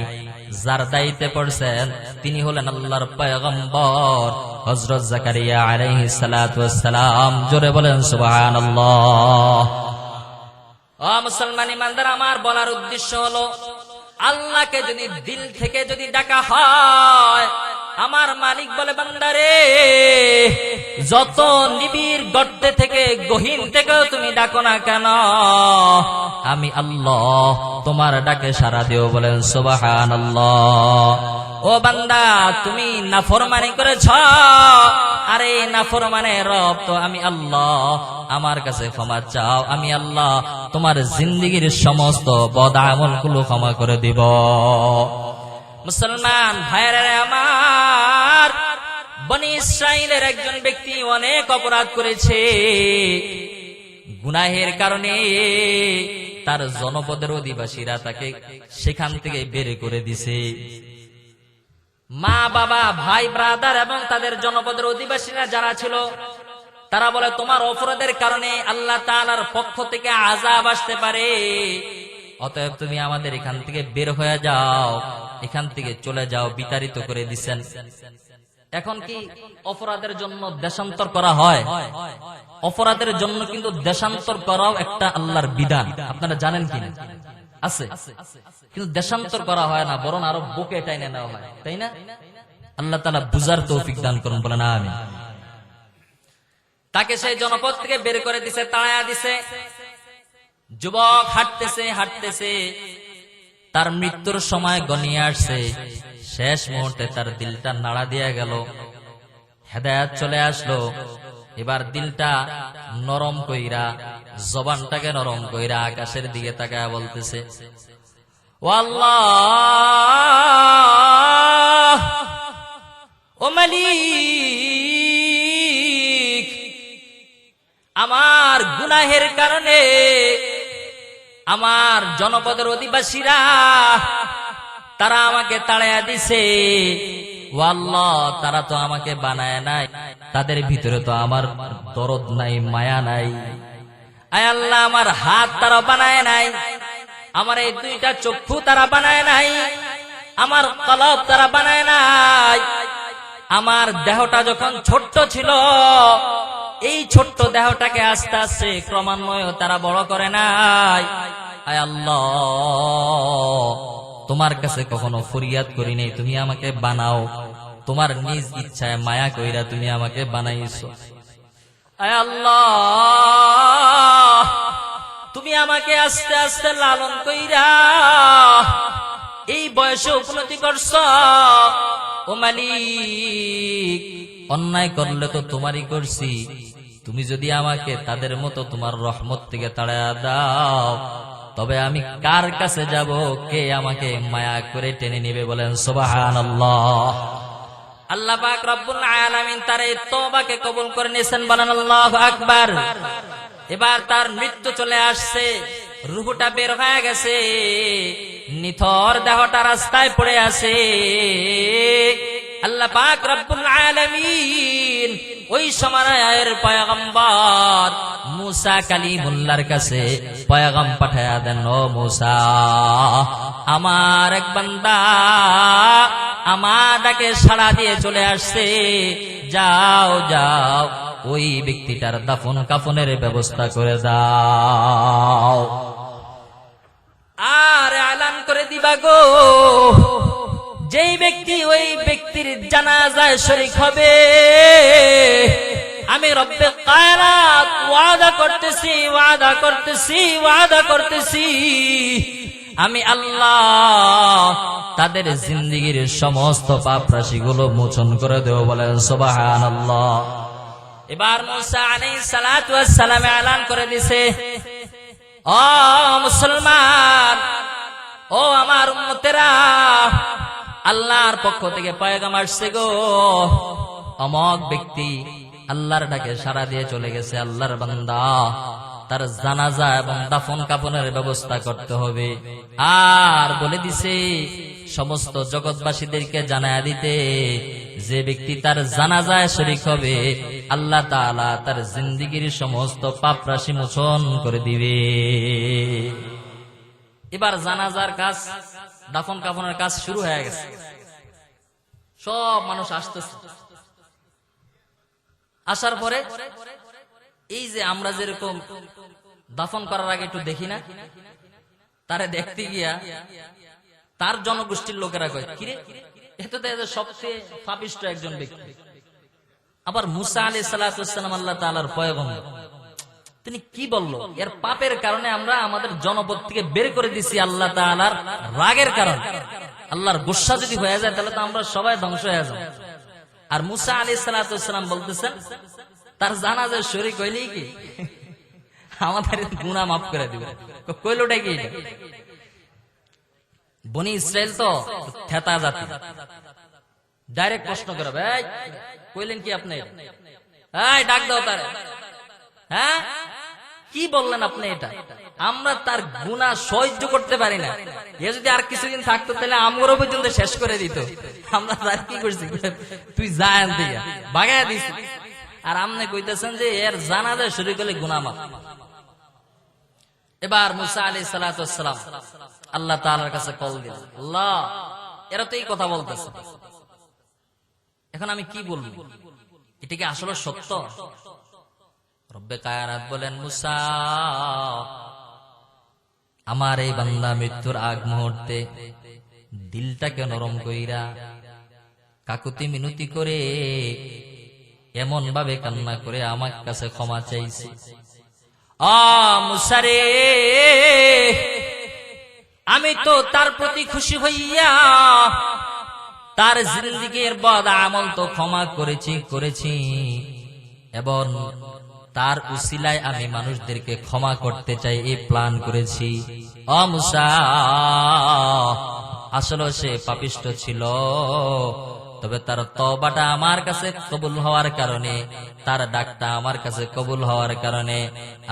যার দায়িত্বে পড়ছেন তিনি হলেন আল্লাহর পয়গম্বর হযরত জাকারিয়া আলাইহিস সালাতু ওয়াস সালাম। জোরে বলেন সুবহানাল্লাহ। ও মুসলমান ইমানদার, আমার বলার উদ্দেশ্য হলো আল্লাহকে যদি দিল থেকে যদি ডাকা হয়, আমার মালিক বলে, বান্দারে যত নিবিড় গর্তে থেকে গহীন থেকেও তুমি ডাকো না কেন, আমি আল্লাহ তোমার ডাকে সাড়া দিও। বলেন সুবহানাল্লাহ। ও বান্দা, তুমি নাফরমানি করেছ, আরে নাফরমানের রব তো আমি আল্লাহ, আমার কাছে ক্ষমা চাও, আমি আল্লাহ তোমার জিন্দেগীর সমস্ত বদ আমলগুলো ক্ষমা করে দিব। মুসলমান ভাইরা আমার, বনি ইসরাইলের একজন ব্যক্তি অনেক অপরাধ করেছে। গুনাহের কারণে তার জনপদের অধিবাসীরা তাকে সেখান থেকে বের করে দিছে। মা বাবা ভাই ব্রাদার এবং তাদের জনপদের অধিবাসীরা যারা ছিল, তারা বলে তোমার অপরাধের কারণে আল্লাহ তাআলার পক্ষ থেকে আযাব আসতে পারে, অতএব তুমি আমাদের এখান থেকে বের হয়ে যাও, এখান থেকে চলে যাও। বিতাড়িত করে দিচ্ছেন। এখন কি অপরাধের জন্য দেশান্তর করা হয়? অপরাধের জন্য কিন্তু দেশান্তর করাও একটা আল্লাহর বিধান, আপনারা জানেন কি? আছে, কিন্তু দেশান্তর করা হয় না, বরং আরো বুকে টাইনে নেওয়া হয়, তাই না? আল্লাহ তাআলা বুঝার তৌফিক দান করুন। বলেন আমিন। তাকে সেই জনপদ থেকে বের করে দিছে, তাড়ায়া দিছে। যুবক হাঁটতেছে হাঁটতেছে, তার মৃত্যুর সময় ঘনিয়ে আসছে। শেষ মুহূর্তে তার দিলটা নাড়া দিয়ে গেল, হেদায়েত চলে আসলো। এবার দিলটা নরম কইরা, জবানটাকে নরম কইরা আকাশের দিকে তাকায়া বলতেছে, ও আল্লাহ, ও মালিক, আমার গুনাহের কারণে আমার জনপদের অধিবাসীরা তারা আমাকে তাড়াইয়া দিছে। ও আল্লাহ, তারা তো আমাকে বানায় নাই, তাদের ভিতরে তো আমার দরদ নাই, মায়া নাই। আয় আল্লাহ, আমার হাত তারা বানায় নাই, আমার এই দুইটা চক্ষু তারা বানায় নাই, আমার কলব তারা বানায় নাই। আমার দেহটা যখন ছোট্ট ছিল, এই ছোট্ট দেহটাকে আস্তে আস্তে ক্রমান্বয়ে তারা বড় করে নাই। আয় আল্লাহ, তোমার কাছে কখনো ফরিয়াদ করি নাই, তুমি আমাকে বানাও, তোমার নিজ ইচ্ছায় মায়া কইরা তুমি আমাকে বানাইছো। আয় আল্লাহ, তুমি আমাকে আস্তে আস্তে লালন কইরা এই বয়সে উপলব্ধি করছ। ও মালিক, অন্যায় করলে তো তোমারই করছি, তুমি যদি আমাকে তাদের মতো তোমার রহমত থেকে তাড়ায়া দাও, তবে আমি কার কাছে যাব, কে আমাকে মায়া করে টেনে নেবে? বলেন সুবহানাল্লাহ। আল্লাহ পাক রব্বুল আলামিন তার এই তওবাকে কবুল করে নিয়েছেন। বলেন আল্লাহু আকবার। এবার তার মৃত্যু চলে আসছে, রূহটা বের হয়ে গেছে, নিথর দেহটা রাস্তায় পড়ে আছে। আল্লাহ পাক রব্বুল আলামিন ওই সময়ের পয়গম্বর মুসা কালিমুল্লাহর কাছে পয়গাম পাঠায়া দেন, ও মুসা, আমার এক বান্দা আমার ডাকে সাড়া দিয়ে চলে আসছে, যাও যাও ওই ব্যক্তিটার দাফন কাফনের ব্যবস্থা করে দাও। আর এলান করে দিবা গো, যেই ব্যক্তি ওই ব্যক্তির জানাজায় শরীক হবে, আমি রব্বে কায়নাত ওয়াদা করতেছি, ওয়াদা করতেছি, ওয়াদা করতেছি, আমি আল্লাহ তাদের জিন্দেগীর সমস্ত পাপ রাশিগুলো মোচন করে দেব। বলেন সুবহানাল্লাহ। এবার মুসা আলাইহিস সালাতু ওয়াস সালাম এলান করে দিছে, ও মুসলমান, ও আমার উম্মতেরা, আল্লাহর পক্ষ থেকে পয়গাম আসছে গো, অমক ব্যক্তি আল্লাহর ডাকে সাড়া দিয়ে চলে গেছে, আল্লাহর বান্দা, তার জানাজা এবং দাফন কাফনের ব্যবস্থা করতে হবে। আর বলে দিছে সমস্ত জগৎবাসীদেরকে জানায়া দিতে, যে ব্যক্তি তার জানাজায় শরীক হবে, আল্লাহ তাআলা তার জিন্দেগীর সমস্ত পাপ রাশি মোচন করে দিবে। এবার জানাজার কাজ, দাফন কাফনের কাজ শুরু হয়ে গেছে, সব মানুষ আসতেছে। আসার পরে এই যে আমরা যেরকম দাফন করার আগে একটু দেখি না, তারে দেখতে গিয়া তার জনগোষ্ঠীর লোকেরা কয়, কিরে, এত সবচেয়ে পাপিষ্ঠ একজন ব্যক্তি। আবার মুসা আলাইহিস সালাতু ওয়াস সালাম আল্লাহ তাআলার পয়গম্বর, তিনি কি বলল? এর পাপের কারণে আমরা আমাদের জনপদ থেকে বের করে দিছি আল্লাহ তাআলার রাগের কারণে। আল্লাহর গুসা যদি হয়ে যায় তাহলে তো আমরা সবাই ধ্বংস হয়ে যাব। আর মুসা আলাইহিস সালাতু ওয়াস সালাম বলতেছেন, তার জানাজায় শরীক হইলেই কি আমাদের গুনাহ মাফ করে দিবে। কইলোটা কি? এটা বনি ইসরাইল তো থেতা জাতি, ডাইরেক্ট প্রশ্ন করে, ভাই কইলেন কি আপনি? এই ডাক দাও তারে, হ্যাঁ কি বললেন আপনি? এটা আমরা তার গুনাহ সহ্য করতে পারি না, এ যদি আর কিছুদিন থাকতো তাহলে আমগরও পর্যন্ত শেষ করে দিত। আমরা তার কি করছি, তুই যা আনতে বাগায় দিস, আর আমনে কইতেছেন যে এর জানাজায় শরীক হলে গুনাহ মাফ। এবার মুসা আলাইহিস সালাতু ওয়াস সালাম আল্লাহ তাআলার কাছে কল দিলেন, আল্লাহ এরা তো এই কথা বলতেছে, এখন আমি কি বলবো? এটা কি আসলে সত্য? রব্বে কায়নাত বলেন, মুসা, আমার এই বান্দা মৃত্যুর আগ মুহূর্তে দিলটাকে নরম কইরা কাকুতি মিনতি করে এমন ভাবে কান্না করে আমার কাছে ক্ষমা চাইছে। মুসা রে, আমি তো তার প্রতি খুশি হইয়া তার জিন্দেগীর বদ আমল তো ক্ষমা করেছি এবং তার উসিলায় আমি মানুষদেরকে ক্ষমা করতে চাই, এই প্ল্যান করেছি। মুসা, আসলে সে পাপিষ্ঠ ছিল, তবে তার তওবাটা আমার কাছে কবুল হওয়ার কারণে, তার ডাকটা আমার কাছে কবুল হওয়ার কারণে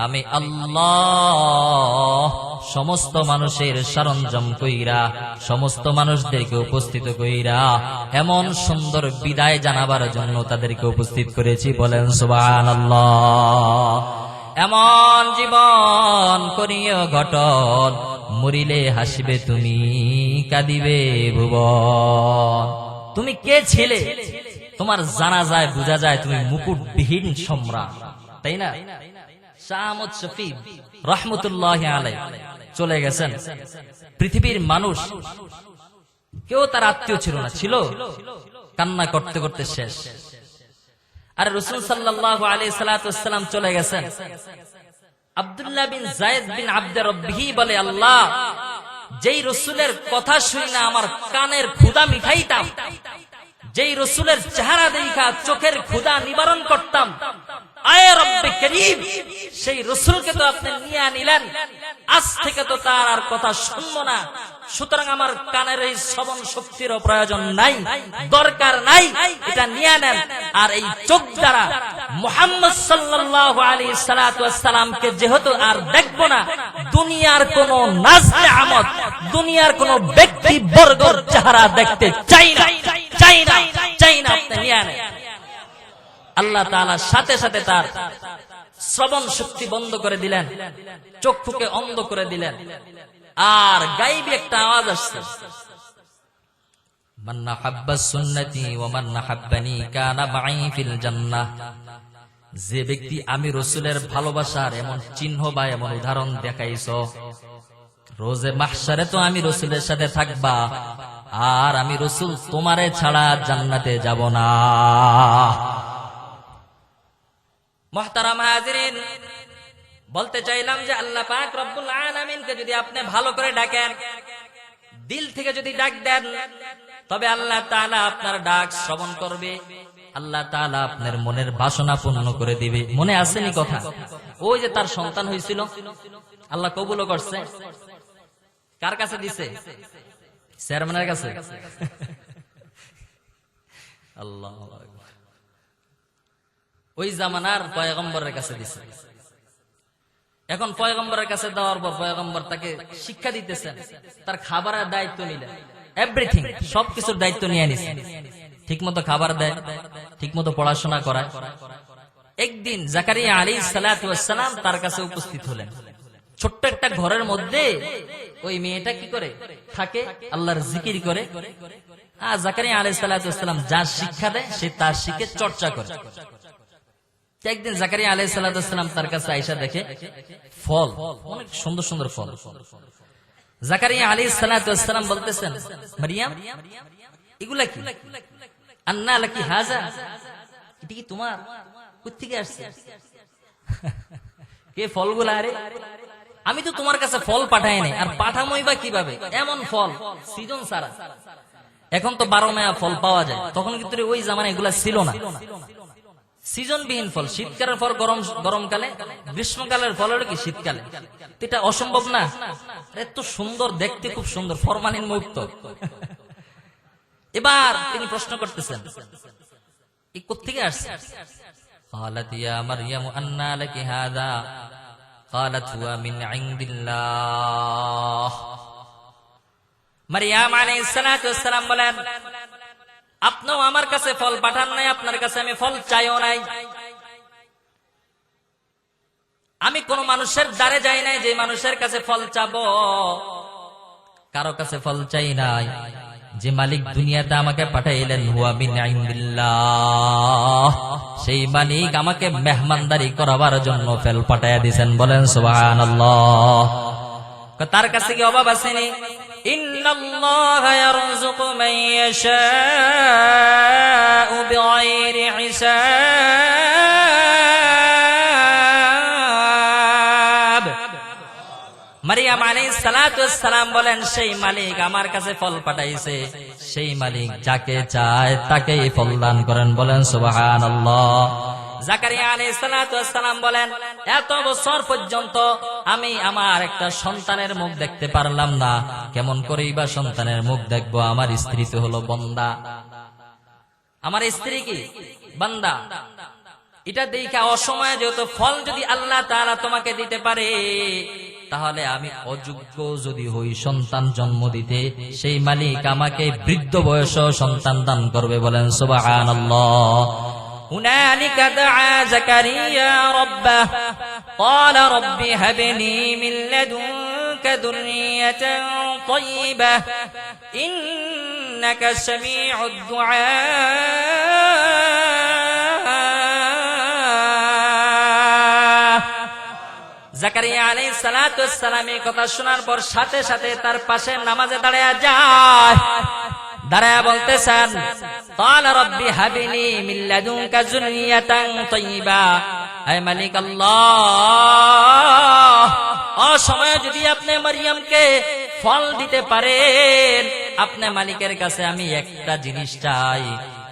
আমি আল্লাহ সমস্ত মানুষের সরঞ্জাম কইরা, সমস্ত মানুষদেরকে উপস্থিত কইরা এমন সুন্দর বিদায় জানাবার জন্য তাদেরকে উপস্থিত করেছি। বলেন সুবহানাল্লাহ। এমন জীবন করিও ঘটন, মরিলে হাসিবে তুমি, কাঁদিবে ভুবন। তুমি কে ছিলে? তোমার জানা যায়, বোঝা যায় তুমি মুকুটবিহীন সম্রাট, তাই না? শাহ আহমদ শফী রহমতুল্লাহ আলাইহি চলে গেছেন। পৃথিবীর মানুষ কেউ তার আত্মীয় ছিল না, ছিল কান্না করতে করতে শেষ। আর রাসূল সাল্লাল্লাহু আলাইহি সাল্লাম চলে গেছেন। আব্দুল্লাহ বিন যায়েদ বিন আব্দে রব্বিহি বলে, আল্লাহ, যেই রাসূলের কথা শুনে না আমার কানের ক্ষুধা মিটাইতাম, যেই রাসূলের চেহারা দেখা চোখের ক্ষুধা নিবারণ করতাম, আয়ে রব্বে করিম, সেই রাসূলকে তো আপনি নিয়ে নিলেন, আজ থেকে তো তার আর কথা শুনবো না। সুতরাং আমার কানের এই শ্রবণ শক্তির প্রয়োজন নাই, দরকার নাই, এটা নিয়ে নেন। আর এই চোখ দ্বারা মুহাম্মদ সাল্লাল্লাহু আলাইহি সাল্লামকে যেহেতু আর দেখবো না, দুনিয়ার কোন নাজরে আমদ, দুনিয়ার কোন ব্যক্তি বর্গর চেহারা দেখতে চাই না, চাই না, চাই না, আপনি নিয়ে নেন। আল্লাহ তাআলা সাথে সাথে তার শ্রবণ শক্তি বন্ধ করে দিলেন, চক্ষুকে অন্ধ করে দিলেন। আর গায়বী একটা আওয়াজ আসছে, মান নাহাব্বা সুন্নতি ওয়া মান নাহাব্বানি কানা মাই ফিল জান্নাহ। যে ব্যক্তি আমি রাসূলের ভালোবাসার এমন চিহ্ন বা এমন উদাহরণ দেখাইছো, রোজে মাহশারে তো আমি রাসূলের সাথে থাকবা, আর আমি রাসূল তোমারে ছাড়া জান্নাতে যাব না। মুহতারাম হাজিরিন, বলতে চাইলাম যে আল্লাহ পাক রব্বুল আলামিনকে যদি আপনি ভালো করে ডাকেন, দিল থেকে যদি ডাক দেন, তবে আল্লাহ তাআলা আপনার ডাক শ্রবণ করবে, আল্লাহ তাআলা আপনার মনের বাসনা পূর্ণ করে দিবে। মনে আসেনি কথা? ওই যে তার সন্তান হয়েছিল, আল্লাহ কবুলও করছে। কার কাছে দিছে? চেয়ারম্যানের কাছে। আল্লাহ, ওই জামানার পয়গম্বরের কাছে দিছে। এখন পয়গম্বরের কাছে দেওয়ার পর পয়গম্বর তাকে শিক্ষা দিতেছেন, তার খাবারের দায়িত্ব নিলেন, এভরিথিং, সবকিছুর দায়িত্ব নিয়ে নিছেন। ঠিক মতো খাবার দেয়, ঠিক মতো পড়াশোনা করায়। একদিন জাকারিয়া আলাইহিস সালাতু ওয়াস সালাম তার কাছে উপস্থিত হলেন। ছোট্ট একটা ঘরের মধ্যে ওই মেয়েটা কি করে থাকে? আল্লাহর জিকির করে। আর জাকারিয়া আলাইহিস সালাতু ওয়াস সালাম যা শিক্ষা দেয় সে তার শিখে চর্চা করে। একদিন জাকারিয়া আলাইহিস সালাতু ওয়াস সালাম তার কাছে আয়েশা দেখে ফল, অনেক সুন্দর সুন্দর ফল। জাকারিয়া আলাইহিস সালাতু ওয়াস সালাম বলতেছেন, মারিয়াম, এগুলা কি? আন্না লাকি হাযা, এটা কি তোমার? কোথা থেকে আসছে? কে ফলগুলা? আরে আমি তো তোমার কাছে ফল পাঠাই নাই, আর পাঠামই বা কিভাবে? এমন ফল সিজন ছাড়া। এখন তো 12 মায়া ফল পাওয়া যায়, তখন কিন্তু ওই জামানায় এগুলা ছিল না। সিজনবিহীন ফল, শীতকালের ফল গরমকালে, গ্রীষ্মকালের ফল হলো কি শীতকালে। এটা অসম্ভব না? এত সুন্দর দেখতে, খুব সুন্দর, ফরমালিন মুক্ত। এবার তিনি প্রশ্ন করতেছেন, এই কোত্থেকে আসছে? قالت يا مريم أنى لك هذا قالت هو من عند الله। মারইয়াম আলাইহিস সালাতু ওয়াস সালাম বলেন, আপনিও আমার কাছে ফল পাঠান নাই, আপনার কাছে আমি ফল চাইও নাই। আমি কোন মানুষের দ্বারে যাই নাই যে মানুষের কাছে ফল চাবো, কারো কাছে ফল চাই নাই। যে মালিক দুনিয়াতে আমাকে পাঠাইলেন, হুয়া মিন ইনদিল্লাহ, সেই মালিক আমাকে মেহমানদারি করাবার জন্য ফল পাঠাইয়া দিয়েছেন। বলেন সুবহানাল্লাহ। তার কাছে কি অভাব আসেনি? ইন্নাল্লাহা ইয়ারযুকু মান ইয়াশাউ বিগাইরি হিসাব। মারইয়াম আলাইহিস সালাতু ওয়াস সালাম বলেন, সেই মালিক আমার কাছে ফল পাঠাইছে, সেই মালিক যাকে চায় তাকেই ফল দান করেন। বলেন সুবহানাল্লাহ। জাকারিয়া আলাইহিস সালাতু ওয়াস সালাম বলেন, এত বছর পর্যন্ত আমি আমার একটা সন্তানের মুখ দেখতে পারলাম না, কেমন করেই বা সন্তানের মুখ দেখবো? আমার স্ত্রী তো হলো বান্দা, আমার স্ত্রী কি বান্দা। এটা দেখা অসময়ে যেহেতু ফল যদি আল্লাহ তাআলা তোমাকে দিতে পারে, তাহলে আমি অযোগ্য যদি হই সন্তান জন্ম দিতে, সেই মালিক আমাকে বৃদ্ধ বয়সে সন্তান দান করবে। বলেন সুবহানাল্লাহ। হুনালিকা দাআ জাকারিয়া রাব্বাহ قال رب هب لي من لدنك ذرية طيبة إنك سميع الدعاء জাকারিয়া আলাইহিস সালাতু ওয়াস সালাম এই কথা শোনার পর সাথে সাথে তার পাশে নামাজে দাঁড়ায়া যায়, দাঁড়ায়া বলতেছেন قال رب هب لي من لدنك ذرية طيبة হে মালিক আল্লাহ, অসময়ে যদি আপনি মারিয়ামকে ফল দিতে পারেন, আপনি মালিকের কাছে আমি একটা জিনিস চাই,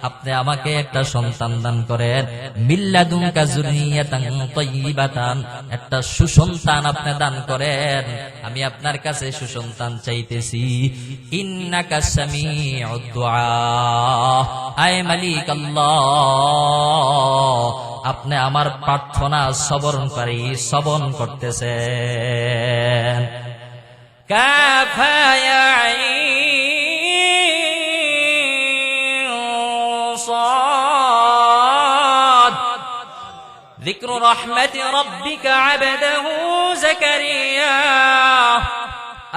আপনি আমাকে একটা সন্তান দান করেন, মিল্লাদুনকা যুররিয়াতান তাইয়্যিবাতান, একটা সুসন্তান আপনি দান করেন, আমি আপনার কাছে সুসন্তান চাইতেছি। ইন্নাকা সামিউদ দুআ, আয় মালিক আল্লাহ, আপনি আমার প্রার্থনা শ্রবণকারী, শ্রবণ করতেছেন। কাফা ইয়া আইন صاد ذكر رحمة ربك عبده زكريا।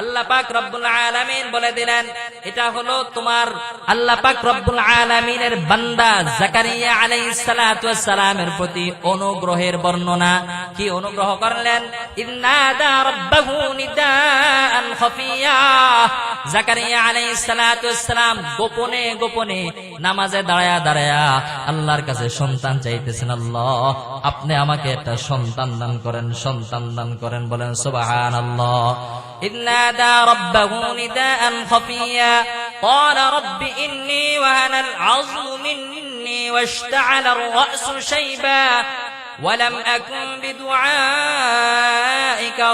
আল্লাহ পাক রব্বুল আলামিন বলে দিলেন, এটা হলো তোমার আল্লাহ পাক রব্বুল আলামিনের বান্দা জাকারিয়া আলাইহিস সালাতু ওয়াস সালামের প্রতি অনুগ্রহের বর্ণনা। কি অনুগ্রহ করলেন? ইন্নাদা রাব্বাহু নিদাআন খাফিয়া, জাকারিয়া আলাইহিস সালাতু ওয়াস সালাম গোপনে গোপনে নামাজে দাঁড়ায়া দাঁড়ায়া আল্লাহর কাছে সন্তান চাইতেছেন, আল্লাহ আপনি আমাকে একটা সন্তান দান করেন, সন্তান দান করেন। বলেন সুবহানাল্লাহ। نادى ربه نداء خفيا قال رب إني وهن العظم مني واشتعل الرأس شيبا ولم أكن بدعائك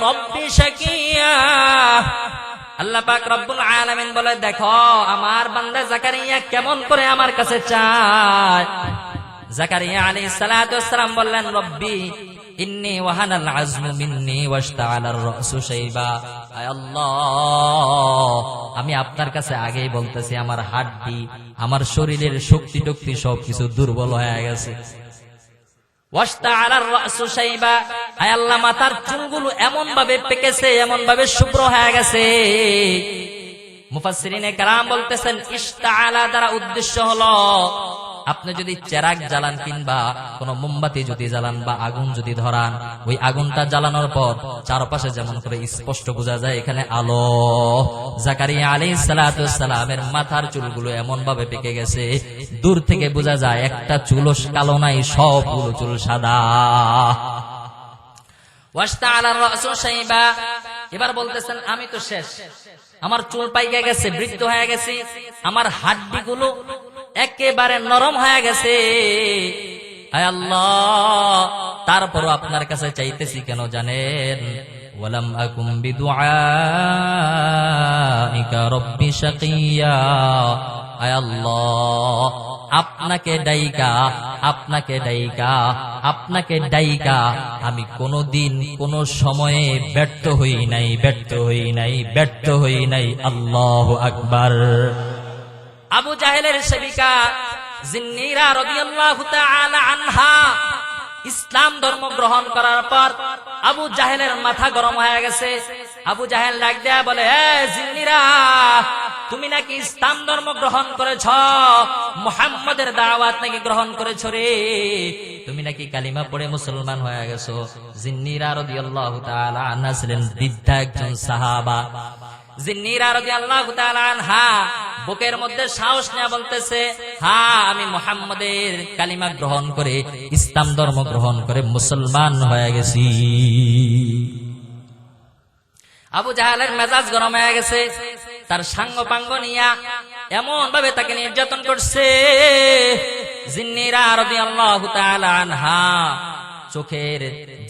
رب شقيا। আল্লাহ পাক রব্বুল আলামিন বলে, দেখো আমার বান্দা জাকারিয়া কেমন করে আমার কাছে চায়। জাকারিয়া আলাইহিস সালাতু ওয়াস সালাম বললেন, রব্বি ইন্নী ওয়াহানাল আযমু মিন্নী ওয়াশতাআলার রাসু শাইবা, আয় আল্লাহ আমি আপনার কাছে আগেই বলতেছি, আমার হাড্ডি, আমার শরীরের শক্তি টক্তি সবকিছু দুর্বল হয়ে গেছে। ওয়াশতাআলার রাসু শাইবা, আয় আল্লাহ মাথার চুলগুলো এমন ভাবে পেকেছে, এমন ভাবে শুভ্র হয়ে গেছে। মুফাসসিরিনে কেরাম বলতেছেন, ইশতাআলা দ্বারা উদ্দেশ্য হলো আপনি যদি চেরাগ জ্বালান কিংবা কোন মোমবাতি যদি জ্বালান বা আগুন যদি ধরান, ওই আগুনটা জ্বালানোর পর চারপাশে যেমন করে স্পষ্ট বোঝা যায় এখানে আলো। জাকারিয়া আলাইহিস সালাতু ওয়াস সালামের মাথার চুলগুলো এমন ভাবে পেকে গেছে, দূর থেকে বোঝা যায় একটা চুলও কালো নাই, সবগুলো চুল সাদা। ওয়াশতাআলার রাসু শাইবা, এবার বলতেছেন আমি তো শেষ, আমার চুল পাইকে গেছে, বৃদ্ধ হয়ে গেছে, আমার হাড্ডিগুলো একেবারে নরম হয়ে গেছে। আয় আল্লাহ, তারপরও আপনার কাছে চাইতেছি কেন জানেন? ওয়ালাম আকুম বিদুআইকা রব্বি শাকিয়া, আয় আল্লাহ আপনাকে ডাইকা, আপনাকে ডাইকা, আপনাকে ডাইকা আমি কোনদিন কোন সময়ে ব্যর্থ হই নাই, ব্যর্থ হই নাই, ব্যর্থ হই নাই। আল্লাহু আকবার। আবু জাহেলের সেবিকা জিন্নিরা রাদিয়াল্লাহু তাআলা আনহা ইসলাম ধর্ম গ্রহণ করার পর আবু জাহেলের মাথা গরম হয়ে গেছে। আবু জাহেল ডাক দেয়া বলে, হে জিন্নিরা, তুমি নাকি ইসলাম ধর্ম গ্রহণ করেছ, মুহাম্মাদের দাওয়াত নাকি গ্রহণ করেছ রে, তুমি নাকি কালিমা পড়ে মুসলমান হয়ে গেছো। জিন্নিরা রাদিয়াল্লাহু তাআলা আনহা ছিলেন বৃদ্ধা একজন সাহাবা। জিন্নিরা রাদিয়াল্লাহু তাআলা আনহা বুকের মধ্যে সাহস নিয়ে বলতেছে, হ্যাঁ আমি মুহাম্মাদের কালিমা গ্রহণ করে ইসলাম ধর্ম গ্রহণ করে মুসলমান হয়ে গেছি। আবু জাহেলের মেজাজ গরম হয়ে গেছে, তার সাঙ্গ পাঙ্গ নিয়া এমন ভাবে তাকে নির্যাতন করছে। জিন্নিরা রাদিয়াল্লাহু তাআলা আনহা চোখের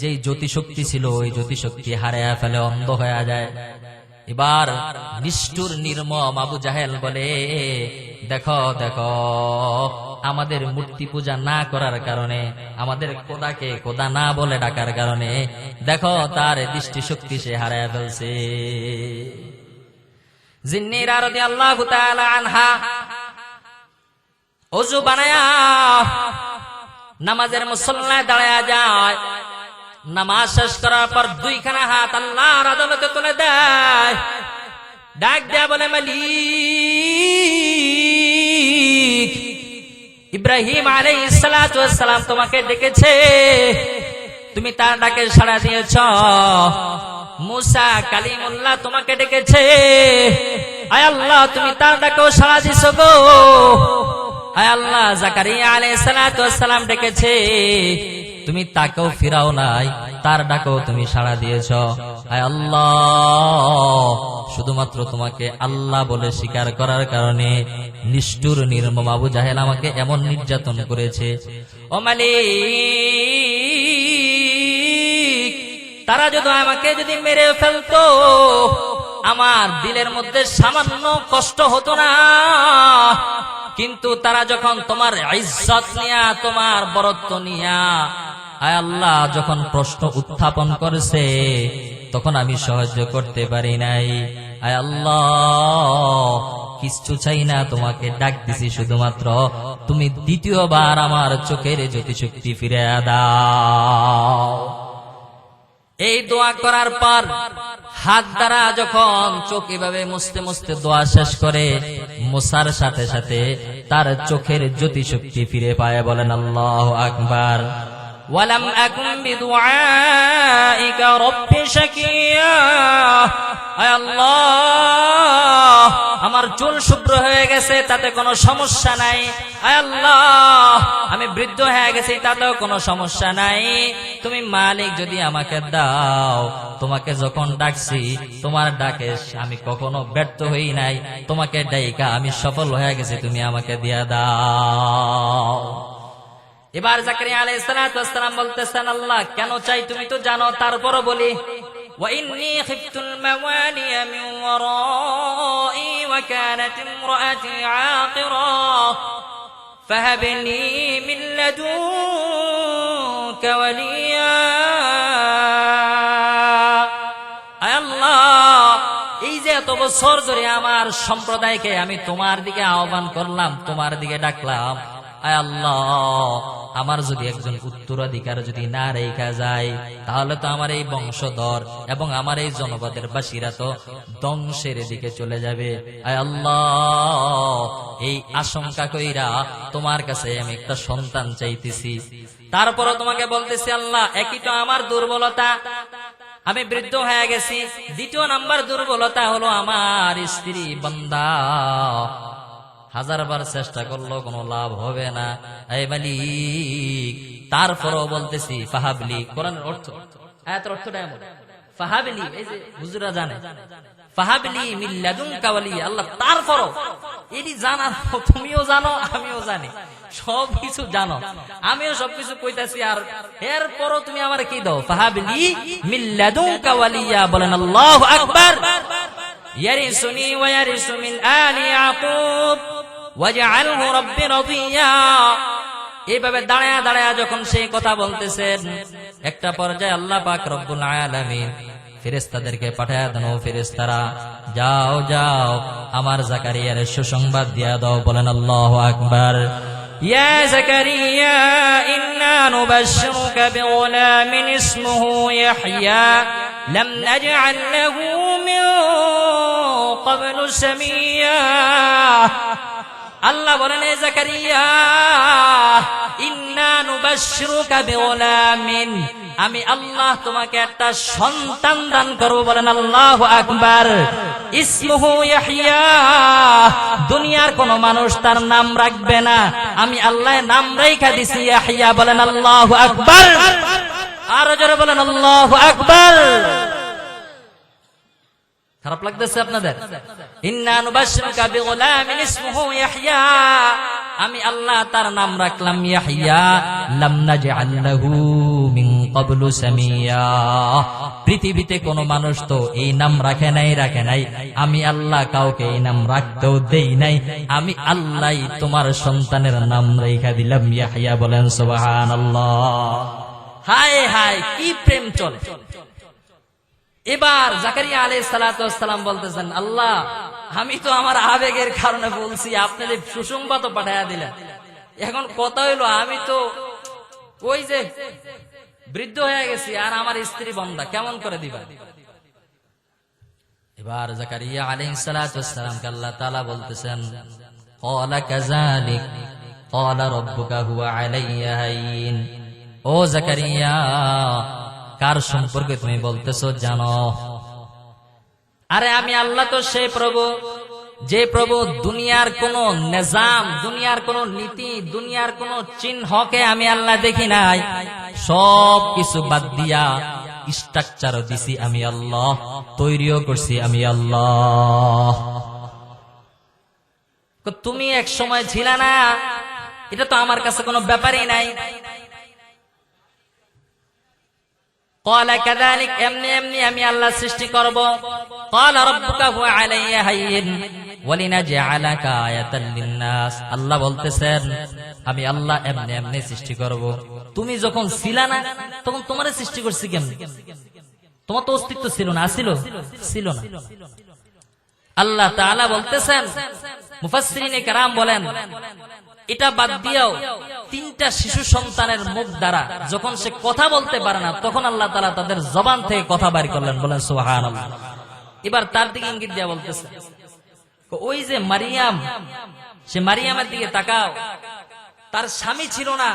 যে জ্যোতি শক্তি ছিল, ওই জ্যোতি শক্তি হারায়া ফেলে, অন্ধ হয়ে যায়। এবার নিষ্ঠুর নির্মম আবু জাহেল বলে, দেখো দেখো, আমাদের মূর্তি পূজা না করার কারণে, আমাদের খোদাকে খোদা না বলে ডাকার কারণে দেখো তার দৃষ্টি শক্তি সে হারায় ফেলছে। জিন্নিরা রাদিয়াল্লাহু তাআলা আনহা ওযু বানায়া নামাজের মুসল্লায় দাঁড়ায়া যায়। নামাজ শেষ করার পর দুইখানা হাত আল্লাহর আদালতে তুলে দেয়, ডাক দেয়া বলে, মালিক, ইব্রাহিম আলাইহিস সালাতু ওয়াস সালাম তোমাকে ডেকেছে, তুমি তার ডাকে সাড়া দিয়েছ। মুসা কালিমুল্লাহ তোমাকে ডেকেছে, আয় আল্লাহ তুমি তার ডাকেও সাড়া দিছো গো। আয় আল্লাহ জাকারিয়া আলাইহিস সালাতু ওয়াস সালাম ডেকেছে, তুমি তাকেও ফিরাও নাই, তার ডাকেও তুমি সাড়া দিয়েছ। আয় আল্লাহ, শুধুমাত্র তোমাকে আল্লাহ বলে স্বীকার করার কারণে নিষ্ঠুর নির্মম আবু জাহেল আমাকে এমন নির্যাতন করেছে। ও মালিক, তারা যদি আমাকে মেরে ফেলতো, আমার দিলের মধ্যে সামান্য কষ্ট হতো না, কিন্তু তারা যখন তোমার ইজ্জত নিয়া, তোমার বরত্ব নিয়া, আয় আল্লাহ যখন প্রশ্ন উত্থাপন করেছে, তখন আমি সহ্য করতে পারি নাই। আয় আল্লাহ, কিছু চাই না, তোমাকে ডাক দিছি শুধুমাত্র তুমি দ্বিতীয়বার আমার চোখের জ্যোতিশক্তি ফিরে দাও। এই দোয়া করার পর হাত দ্বারা যখন চোখ এভাবে মুছতে মুছতে দোয়া শেষ করে, মুছার সাথে সাথে তার চোখের জ্যোতিশক্তি ফিরে পায়। বলেন আল্লাহু আকবার। ওয়ালাম আকুম বিদুআইকা রব্বি শাকিয়া। আয় আল্লাহ, আমার চুল শুভ্র হয়ে গেছে, তাতে কোনো সমস্যা নাই। আয় আল্লাহ, আমি বৃদ্ধ হয়ে গেছি, তাতেও কোনো সমস্যা নাই। তুমি মালিক যদি আমাকে দাও, তোমাকে যখন ডাকছি, তোমার ডাকে আমি কখনো ব্যর্থ হই নাই, তোমাকে ডাইকা আমি সফল হয়ে গেছি, তুমি আমাকে দিয়া দাও। এবার জাকারিয়া আলাইহিস সালাতু ওয়াস সালাম বলতেছেন, আল্লাহ কেন চাই তুমি তো জানো, তারপরও বলি, ওয়া ইন্নী খিফতুল মাওয়ালিয়া মিন ওয়ারাই ওয়া কানাত ইমরাআতি আকিরা ফাহাবনি মিন লাদুনকা ওয়ালিয়া। আল্লাহ, এই যে এত বছর ধরে আমার সম্প্রদায়কে আমি তোমার দিকে আহ্বান করলাম, তোমার দিকে ডাকলাম, আয় আল্লাহ আমার যদি একজন উত্তরাধিকার যদি না রেখা যায়, তাহলে তো আমার এই বংশধর এবং আমার এই জনপদের বাসীরা তো ধ্বংসের দিকে চলে যাবে। আয় আল্লাহ, এই আশঙ্কা কইরা তোমার কাছে আমি একটা সন্তান চাইতেছি। তারপরও তোমাকে বলতেছি, আল্লাহ একই তো আমার দুর্বলতা, আমি বৃদ্ধ হয়ে গেছি। দ্বিতীয় নাম্বার দুর্বলতা হলো আমার স্ত্রী বান্দা, হাজারবার চেষ্টা করলো কোনো লাভ হবে না। এই মালিক, তারপরও বলতেছি ফাহাবলি। কোরআনের অর্থ, আয়াতের অর্থটা এমন, ফাহাবলি, এই যে হুজুরা জানে, ফাহাবলি মিন লাদুনকা ওয়ালিয়া। আল্লাহ তারপরও, এটি জানার, তুমিও জানো আমিও জানি, সব কিছু জানো, আমিও সবকিছু কইতাছি, আর এরপরও তুমি আমার কি দাও, ফাহাবলি মিন লাদুনকা ওয়ালিয়া। বলেন আল্লাহু আকবার। ইয়ারিসুনি ওয়া ইয়ারিসু মিন আলি ইয়াকুব ওয়াজআলহু রাব্বি রাদিয়া। এইভাবে দাঁড়ায়া দাঁড়ায়া যখন সেই কথা বলতেছেন, একটা পর্যায়ে আল্লাহ পাক রব্বুল আলামিন ফেরেশতাদেরকে পাঠায়া দেন, ও ফেরেশতারা যাও যাও আমার জাকারিয়ার সুসংবাদ দিয়া দাও। বলেন আল্লাহু আকবার। ইয়া জাকারিয়া ইন্না নুবাশশিরুকা বিগুলামিন ইসমুহু ইয়াহইয়া লাম নাজআল লাহু মিন ক্বাবলু সামিয়া। আল্লাহ বলেন, এ জাকারিয়া, ইন্না নুবাশশিরুকা বিগুলামিন, আমি আল্লাহ তোমাকে একটা সন্তান দান করব। বলেন আল্লাহু আকবার। ইসমুহু ইয়াহইয়া, দুনিয়ার কোন মানুষ তার নাম রাখবে না, আমি আল্লাহ নাম রাইখা দিছি ইয়াহইয়া। বলেন আল্লাহু আকবার। আর জোরে বলেন আল্লাহু আকবার। খারাপ লাগতেছে আপনাদের? ইন্না নুবাশশিরুকা বিগুলামিন ইসমুহু ইয়াহইয়া, আমি আল্লাহ তার নাম রাখলাম ইয়াহইয়া। লাম নাজআল লাহু মিন ক্বাবলু সামিয়া, পৃথিবীতে কোন মানুষ তো এই নাম রাখে নাই, আমি আল্লাহ কাউকে এই নাম রাখতেও দেই নাই, আমি আল্লাহই তোমার সন্তানের নাম রেখা দিলাম ইয়াহইয়া। বলেন সুবহানাল্লাহ। হায় হায়, কি প্রেম চলে। এবার জাকারিয়া আলাইহিস সালাতু ওয়াস সালাম বলতেছেন, আল্লাহ আমি তো আমার আবেগের কারণে বলছি, আপনি যে সুসংবাদ পাঠায়া দিলেন, এখন কথা হইলো আমি তো ওই যে বৃদ্ধ হয়ে গেছি আর আমার স্ত্রী বন্ধা, কেমন করে দিবা? এবার জাকারিয়া আলাইহিস সালাতু ওয়াস সালামকে আল্লাহ তাআলা বলতেছেন, ক্বালা কাযালিক ক্বালা রাব্বুকা হুয়া আলাইয়া হাইয়িন। ও জাকারিয়া, কার সম্পর্কে তুমি বলতেছো জানো? আরে আমি আল্লাহ তো সেই প্রভু, যে প্রভু দুনিয়ার কোন নিজাম, দুনিয়ার কোন নীতি, দুনিয়ার কোন চিহ্নকে আমি আল্লাহ দেখি নাই। সব কিছু বাদ দিয়া স্ট্রাকচারও দিছি আমি আল্লাহ, তৈরিও করছি আমি আল্লাহ। তুমি এক সময় ছিল না, এটা তো আমার কাছে কোনো ব্যাপারই নাই। ক্বালা কাযালিক, এমনি এমনি আমি আল্লাহ সৃষ্টি করব। ক্বালা রাব্বুকা হুয়া আলাইয়া হাইয়িন ওয়ালিনাজআলাকা আয়াতাল লিন্নাস। আল্লাহ বলতেছেন আমি আল্লাহ এমনি এমনি সৃষ্টি করব। তুমি যখন ছিল না তখন তোমারে সৃষ্টি করছি কেমনে? তোমার তো অস্তিত্ব ছিল না, ছিল ছিল না। আল্লাহ তাআলা বলতেছেন, মুফাসসিরিনে কেরাম বলেন এটা বাদ দিয়েও 3টা শিশু সন্তানের মুখ দ্বারা যখন সে কথা বলতে পারে না তখন আল্লাহ তাআলা তাদের জবান থেকে কথা বের করলেন, বলেন সুবহানাল্লাহ। এবার তার দিকে ইঙ্গিত দিয়ে বলতেছে, ওই যে মারিয়াম, সে মারিয়ামের দিকে তাকাও, তার স্বামী ছিল না,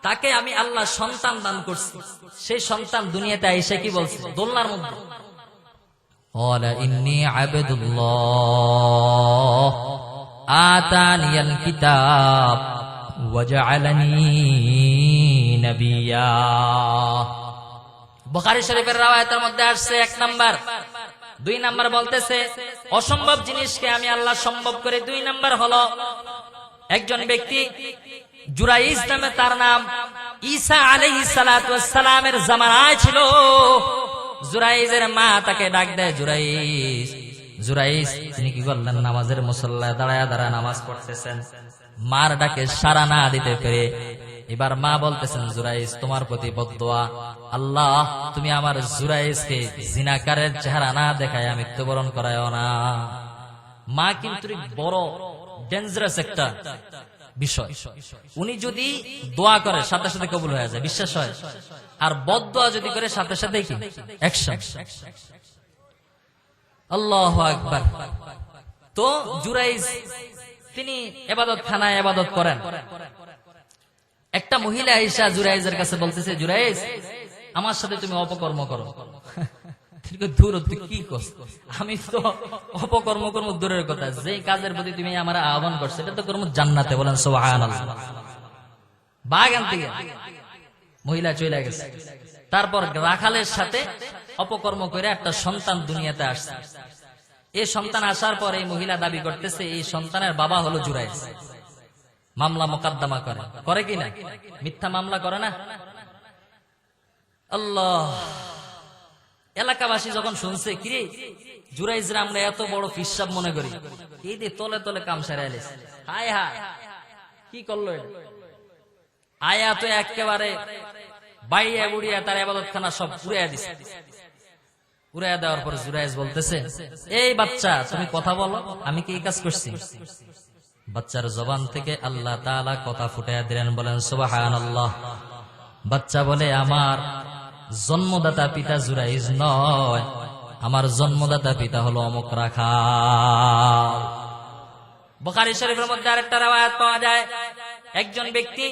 তাকে আমি আল্লাহ সন্তান দান করছি। সেই সন্তান দুনিয়াতে এসে কি বলছে দোলনার মধ্যে, ক্বালা ইন্নী আবদুল্লাহ আতানিয়াল কিতাব ওয়াজআলানি নাবিয়্যা। বুখারী শরীফের riwayaতের মধ্যে আসছে 1 নাম্বার। 2 নাম্বার বলতেছে অসম্ভব জিনিসকে আমি আল্লাহ সম্ভব করে। 2 নাম্বার হলো একজন ব্যক্তি জুরাইজ নামে তার নাম, ঈসা আলাইহিস সালাতু ওয়াস সালামের জামানায় ছিল। জুরাইজের মা তাকে ডাক দেয়, জুরাইজ জুরাইজ। তিনি কি করলেন? নামাজের মুসল্লায় দাঁড়ায় দাঁড়ায় নামাজ পড়তেছেন। মার ডাকে সাড়া না দিতে পেরে এবার মা বলতেছেন, জুরাইজ তোমার প্রতি বদদোয়া, আল্লাহ তুমি আমার জুরাইজকে জিনাকারের চেহারা না দেখায় মৃত্যুবরণ করায়ও না। মা কিন্তু বড় ডেঞ্জারাস একটা বিষয়। উনি যদি দোয়া করে সাথে সাথে কবুল হয়ে যায়, বিশ্বাস হয়। আর বদদোয়া যদি করে সাথে সাথে কি অ্যাকশন। আল্লাহু আকবার। তো জুরাইজ তিনি ইবাদত খানায় ইবাদত করেন। একটা মহিলা আয়েশা জুরাইজের কাছে বলতেছে, জুরাইজ আমার সাথে তুমি অপকর্ম করো। দূর তুই কি করছ? আমি তো অপকর্ম করবো দূরের কথা, যে কাজের প্রতি তুমি আমার আহ্বান করছো এটা তো করবো জান্নাতে, বলেন সুবহানাল্লাহ। বাগান থেকে মহিলা চলে গেছে। তারপর রাখালের সাথে অপকর্ম করে একটা সন্তান দুনিয়াতে আসছে। এই সন্তান আসার পর এই মহিলা দাবি করতেছে এই সন্তানের বাবা হলো জুরাইজ। মামলা মোকদ্দমা করে, করে কিনা? মিথ্যা মামলা করে না? আল্লাহ। এলাকাবাসী যখন শুনছে, কিরে জুরাইজরা আমরা এত বড় ফিসাব মনে করি, এই যে তলে তলে কাম সেরে এলিস, হায় হায় কি করলো এটা? আয়া তো একেবারে বাইয়া বুড়িয়া তার ইবাদতখানা সব পুড়াইয়া দিছে। পুড়াইয়া দেওয়ার পরে জুরাইজ বলতেছে, এই বাচ্চা তুমি কথা বলো, আমি কি এই কাজ করছি? বাচ্চার জবান থেকে আল্লাহ তাআলা কথা ফুটাইয়া দিলেন, বলেন সুবহানাল্লাহ। বাচ্চা বলে, আমার জন্মদাতা পিতা জুরাইজ নয়, আমার জন্মদাতা পিতা হলো অমুক রাখাল। বুখারী শরীফের মধ্যে আরেকটা riwayat পাওয়া যায়, একজন ব্যক্তি,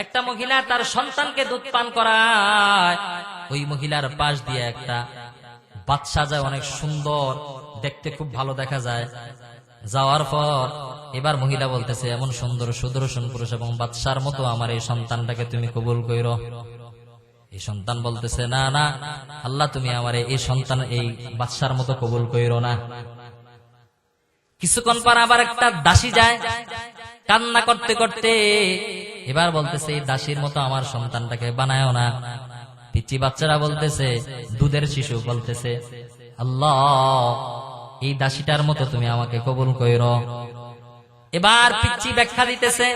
একটা মহিলা তার সন্তানকে দুধ পান করায়। ওই মহিলার পাশ দিয়ে একটা বাচ্চা যায়, অনেক সুন্দর দেখতে, খুব ভালো দেখা যায়। যাওয়ার পর এবার মহিলা বলতেছে, এমন সুন্দর সুদর্শন পুরুষ এবং বাদশার মতো আমার এই সন্তানটাকে তুমি কবুল কইরো। এই সন্তান বলতেছে, না না আল্লাহ তুমি আমার এই সন্তান এই বাদশার মতো কবুল কইরো না। কিছুক্ষণ পর আবার একটা দাসী যায়, কান্না করতে করতে এবার বলতেছে, এই দাসীর মতো আমার সন্তানটাকে বানায়ও না। পিচ্চি বাচ্চারা বলতেছে, দুধের শিশু বলতেছে, আল্লাহ এই দাসীটার মতো তুমি আমাকে কবুল কইরো। এবার পিচ্চি ব্যাখ্যা দিতেছে,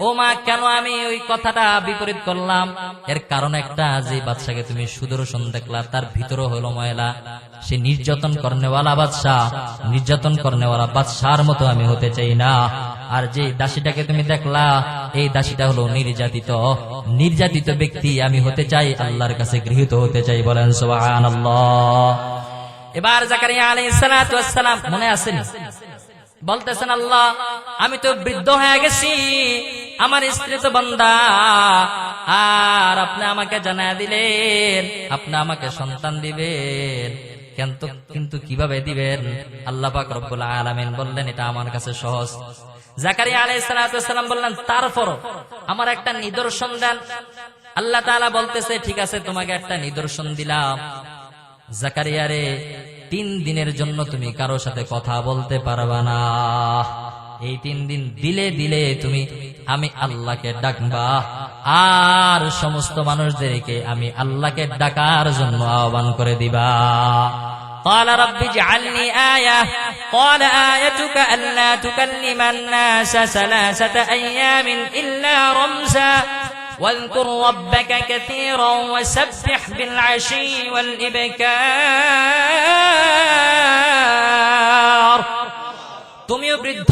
ও মা কেন আমি ওই কথাটা বিপরীত করলাম? এর কারণ একটা, যে বাদশাকে তুমি সুদর্শন দেখলা তার ভিতরও হলো ময়লা। সে নির্যাতন করনেওয়ালা বাদশা, নির্যাতন করনেওয়ালা বাদশার মতো আমি হতে চাই না। আর যে দাসীটাকে তুমি দেখলা এই দাসীটা হলো নির্যাতিত ব্যক্তি। আমি হতে চাই আল্লাহর কাছে গৃহীত হতে চাই, বলেন সুবহানাল্লাহ। এবার জাকারিয়া আলাইহিস সালাতু ওয়াস সালাম মনে আছেন বলতেছেন, আল্লাহ আমি তো বৃদ্ধ হয়ে গেছি, আমার স্ত্রী তো বান্দা, আর আপনি আমাকে জানায় দিলেন আপনি আমাকে সন্তান দিবেন, কিন্তু কিভাবে দিবেন? আল্লাহ পাক রব্বুল আলামিন বললেন এটা আমার কাছে সহজ। জাকারিয়া আলাইহিস সালাতু ওয়াস সালাম বললেন তারপর আমার একটা নিদর্শন দেন। আল্লাহ তাআলা বলতেছে ঠিক আছে তোমাকে একটা নিদর্শন দিলাম, জাকারিয়া রে 3 দিনের জন্য তুমি কারো সাথে কথা বলতে পারবা না। এই 3 দিন দিলে তুমি আমি আল্লাহকে ডাকবা, আর সমস্ত মানুষদেরকে আমি আল্লাহকে ডাকার জন্য আহ্বান করে দিবা। قال رب اجعلني آية قال آيتك ألا تكلم الناس 3 أيام إلا رمزا واذكر ربك كثيرا وسبح بالعشي والإبكار। তুমিও বৃদ্ধ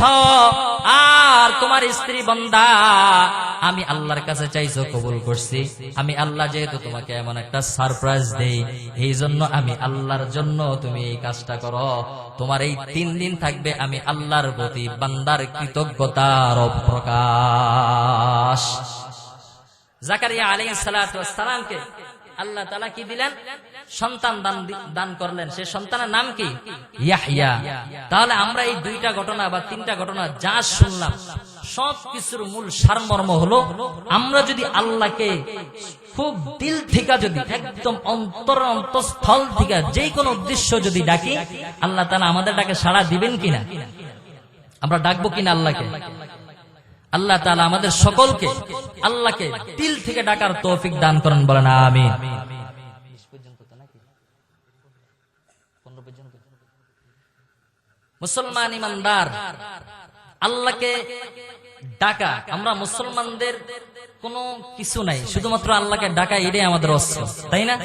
আর তোমার স্ত্রী বান্দা, আমি আল্লাহর কাছে চাইছো কবুল করছি। আমি আল্লাহ যেহেতু তোমাকে এমন একটা সারপ্রাইজ দেই, এই জন্য আমি আল্লাহর জন্য তুমি এই কাজটা করো। তোমার এই 3 দিন থাকবে আমি আল্লাহর প্রতি বান্দার কৃতজ্ঞতার প্রকাশ। জাকারিয়া আলাইহিস সালাতু ওয়াস সালামকে আল্লাহ তাআলা কি দিলেন? সন্তান দান করলেন। সে সন্তানের নাম কি? ইয়াহইয়া। তাহলে আমরা এই 2টা ঘটনা বা 3টা ঘটনা যা শুনলাম সব কিছুর মূল সারমর্ম হলো, আমরা যদি আল্লাহকে খুব দিল থেকে, যদি একদম অন্তঃস্থল থেকে যে কোনো উদ্দেশ্য যদি ডাকি, আল্লাহ তাআলা আমাদের ডাকে সাড়া দিবেন কিনা? আমরা ডাকবো কিনা আল্লাহকে? আল্লাহ তাআলা আমাদের সকলকে আল্লাহকে দিল থেকে ডাকার তৌফিক দান করেন, বলেন আমিন। মুসলমান ইমানদার আল্লাহকে ডাকা, আমরা মুসলমানদের কোনো কিছু নাই, শুধুমাত্র আল্লাহকে ডাকা, এটাই আমাদের অস্ত্র, তাই না?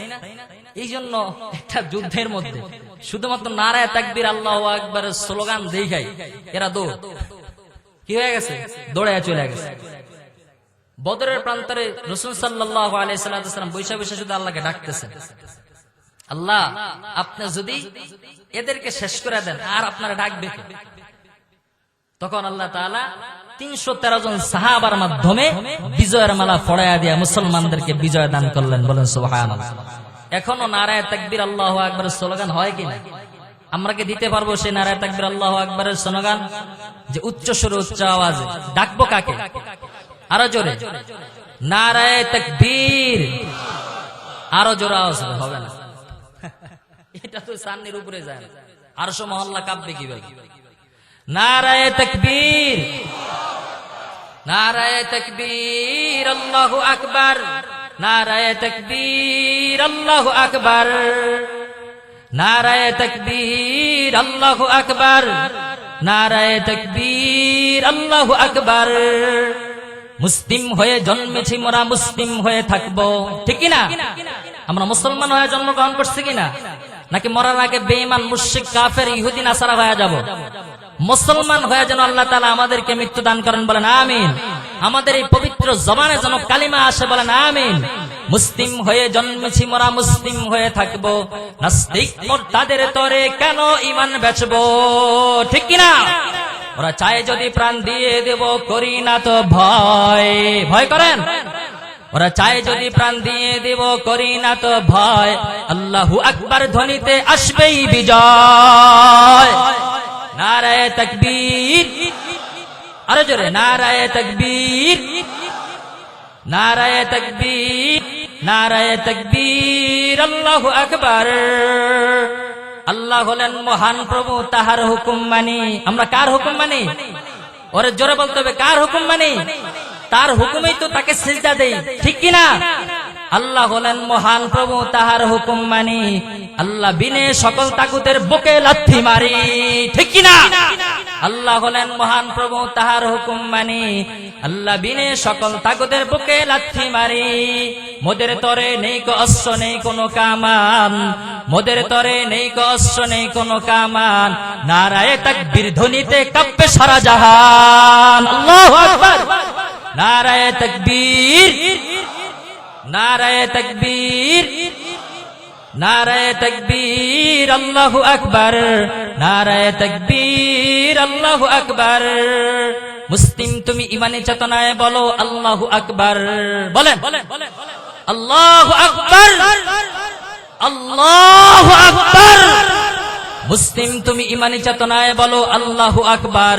এই জন্য একটা যুদ্ধের মধ্যে শুধুমাত্র নারায়ে তাকবীর আল্লাহু আকবারের স্লোগান দেখাই এরা দৌড় কি হয়ে গেছে, দৌড়ে চলে গেছে। বদরের প্রান্তরে রাসূল সাল্লাল্লাহু আলাইহি সাল্লাম বৈশা বৈশা শুধু আল্লাহকে ডাকতেছেন, আল্লাহ আপনি যদি এদেরকে শেষ করে দেন আর আপনারা ডাকবে কে? তখন আল্লাহ তাআলা 313 জন সাহাবার মাধ্যমে বিজয়ের মালা পরায়া দিয়া মুসলমানদেরকে বিজয় দান করলেন, বলেন সুবহানাল্লাহ। এখনো নারায়ে তাকবীর আল্লাহু আকবারের স্লোগান হয় কিনা? আমরা কি দিতে পারবো সেই নারায়ে তাকবীর আল্লাহু আকবারের স্লোগান? যে উচ্চ সুরে উচ্চ আওয়াজে ডাকবো কাকে? আরো জোরে নারায়ে তাকবীর, আরো জোরে আওয়াজ হবে না, এটা তো সামনের উপরে যায় না, আরশ মহল্লা কাঁপবে কিভাবে? নারায়ে তাকবীর, নারায়ে তাকবীর আল্লাহু আকবার, নারায়ে তাকবীর আল্লাহু আকবার, নারায়ে তাকবীর আল্লাহু আকবার, নারায়ে তাকবীর আল্লাহু আকবার। মুসলিম হয়ে জন্মেছি মোরা, মুসলিম হয়ে থাকবো, ঠিক কিনা? আমরা মুসলমান হয়ে জন্মগ্রহণ করছি কিনা? নাকি মরার আগে বেঈমান মুশরিক কাফের ইহুদি নাসারা হয়ে যাব? মুসলমান হয়ে যেন আল্লাহ তাআলা আমাদেরকে মৃত্যু দান করেন, বলেন আমিন। আমাদের এই পবিত্র জবানে যেন কালিমা আসে, বলেন আমিন। মুসলিম হয়ে জন্মেছি মোরা, মুসলিম হয়ে থাকবো, নাস্তিক মুরতাদের তরে কেন ঈমান বেচবো, ঠিক কিনা? ওরা চায় যদি প্রাণ দিয়ে দেব, করি না তো ভয়। ভয় করেন? ওরা চায় যদি প্রাণ দিয়ে দেব, করি না তো ভয়। আল্লাহু আকবার ধ্বনিতে আসবেই বিজয়। নারায়ে তাকবীর, আরো জোরে নারায়ে তাকবীর, নারায়ে তাকবীর, নারায়ে তাকবীর আল্লাহু আকবার। আল্লাহ হলেন মহান প্রভু, তাহার হুকুম মানি। আমরা কার হুকুম মানি? ওরে জোরে বলতে হবে, কার হুকুম মানি? তার হুকুমেই তো তাকে সিজদা দেই, ঠিক কিনা? আল্লাহ হলেন মহান প্রভু, তাহার হুকুম মানি। আল্লাহ বিনে সকল তাগুতের বুকে লাথি মারি, ঠিক কিনা? আল্লাহ হলেন মহান প্রভু, তাহার হুকুম মানি, আল্লাহ বিনে সকল তাগুতের বুকে লাথি মারি। মোদের তরে নেই কো অস্ত্র, নেই কোনো কামান, মোদের তরে নেই কো অস্ত্র, নেই কোনো কামান। নারায়ে তাকবীর ধ্বনিতে কাঁপবে সারা জাহান। আল্লাহু আকবার। নারায়ে তাকবীর, নারায়ে তাকবীর, নারায়ে তাকবীর, আল্লাহু আকবার, নারায়ে তাকবীর, আল্লাহু আকবার। মুসলিম তুমি ইমানি চেতনায় বলো আল্লাহু আকবার। বলেন আল্লাহু আকবার, আল্লাহু আকবার। মুসলিম তুমি ইমানি চেতনায় বলো আল্লাহু আকবার।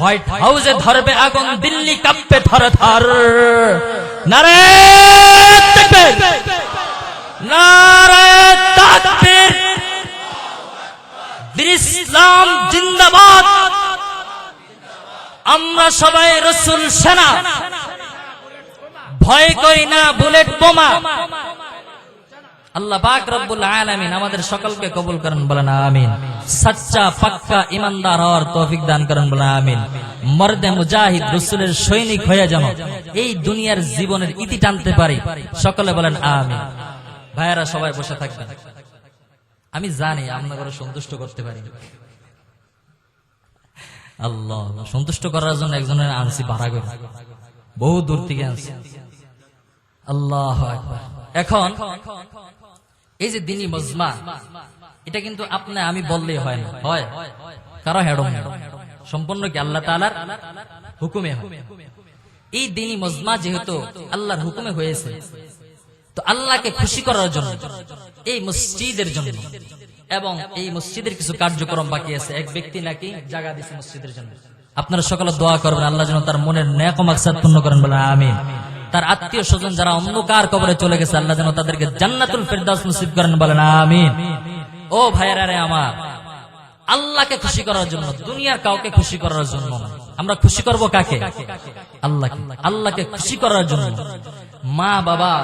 হোয়াইট হাউসে ধরবে আগুন, দিল্লি কাঁপবে থর থর। নারায়ে তাকবীর, নারায়ে তাকবীর। বীর ইসলাম জিন্দাবাদ। আমরা সবাই রাসূল সেনা, ভয় করি না বুলেট বোমা। আল্লাহ পাক রব্বুল আলামিন আমাদের সকলকে কবুল করেন, বলেন আমিন। সচ্চা পাক্কা ইমানদার হওয়ার তৌফিক দান করেন, বলেন আমিন। মর্দে মুজাহিদ রাসূলের সৈনিক হয়ে যেন এই দুনিয়ার জীবনের ইতি টানতে পারি, সকলে বলেন আমিন। ভাইয়েরা সবাই বসে থাকবেন। আমি জানি আপনাদের সন্তুষ্ট করতে পারি, আল্লাহ সন্তুষ্ট করার জন্য একজনের আনছি ভাড়া করে, বহু দূর থেকে আনছি। আল্লাহু আকবার। এখন এই যে দিনী মজমা, এটা কিন্তু আপনি আমি বললেই হয় না, হয় কারো হেডম, সম্পূর্ণ কি আল্লাহ তাআলার হুকুমে হয়। এই দিনী মজমা যেহেতু আল্লাহর হুকুমে হয়েছে, তো আল্লাহকে খুশি করার জন্য এই মসজিদের জন্য, এবং এই মসজিদের কিছু কার্যক্রম বাকি আছে। এক ব্যক্তি নাকি জায়গা দিয়েছে মসজিদের জন্য। আপনারা সকলে দোয়া করবেন আল্লাহ যেন তার মনের নেক ও মাকসাদ পূর্ণ করেন, বলেন আমিন। তার আত্মীয় স্বজন যারা অন্ধকার কবরে চলে গেছে, আল্লাহ যেন তাদেরকে জান্নাতুল ফেরদাউস নসিব করেন, বলেন আমিন। ও ভাইয়েরা রে আমার, আল্লাহকে খুশি করার জন্য, দুনিয়ার কাউকে খুশি করার জন্য আমরা খুশি করব কাকে? আল্লাহকে। আল্লাহকে খুশি করার জন্য মা বাবা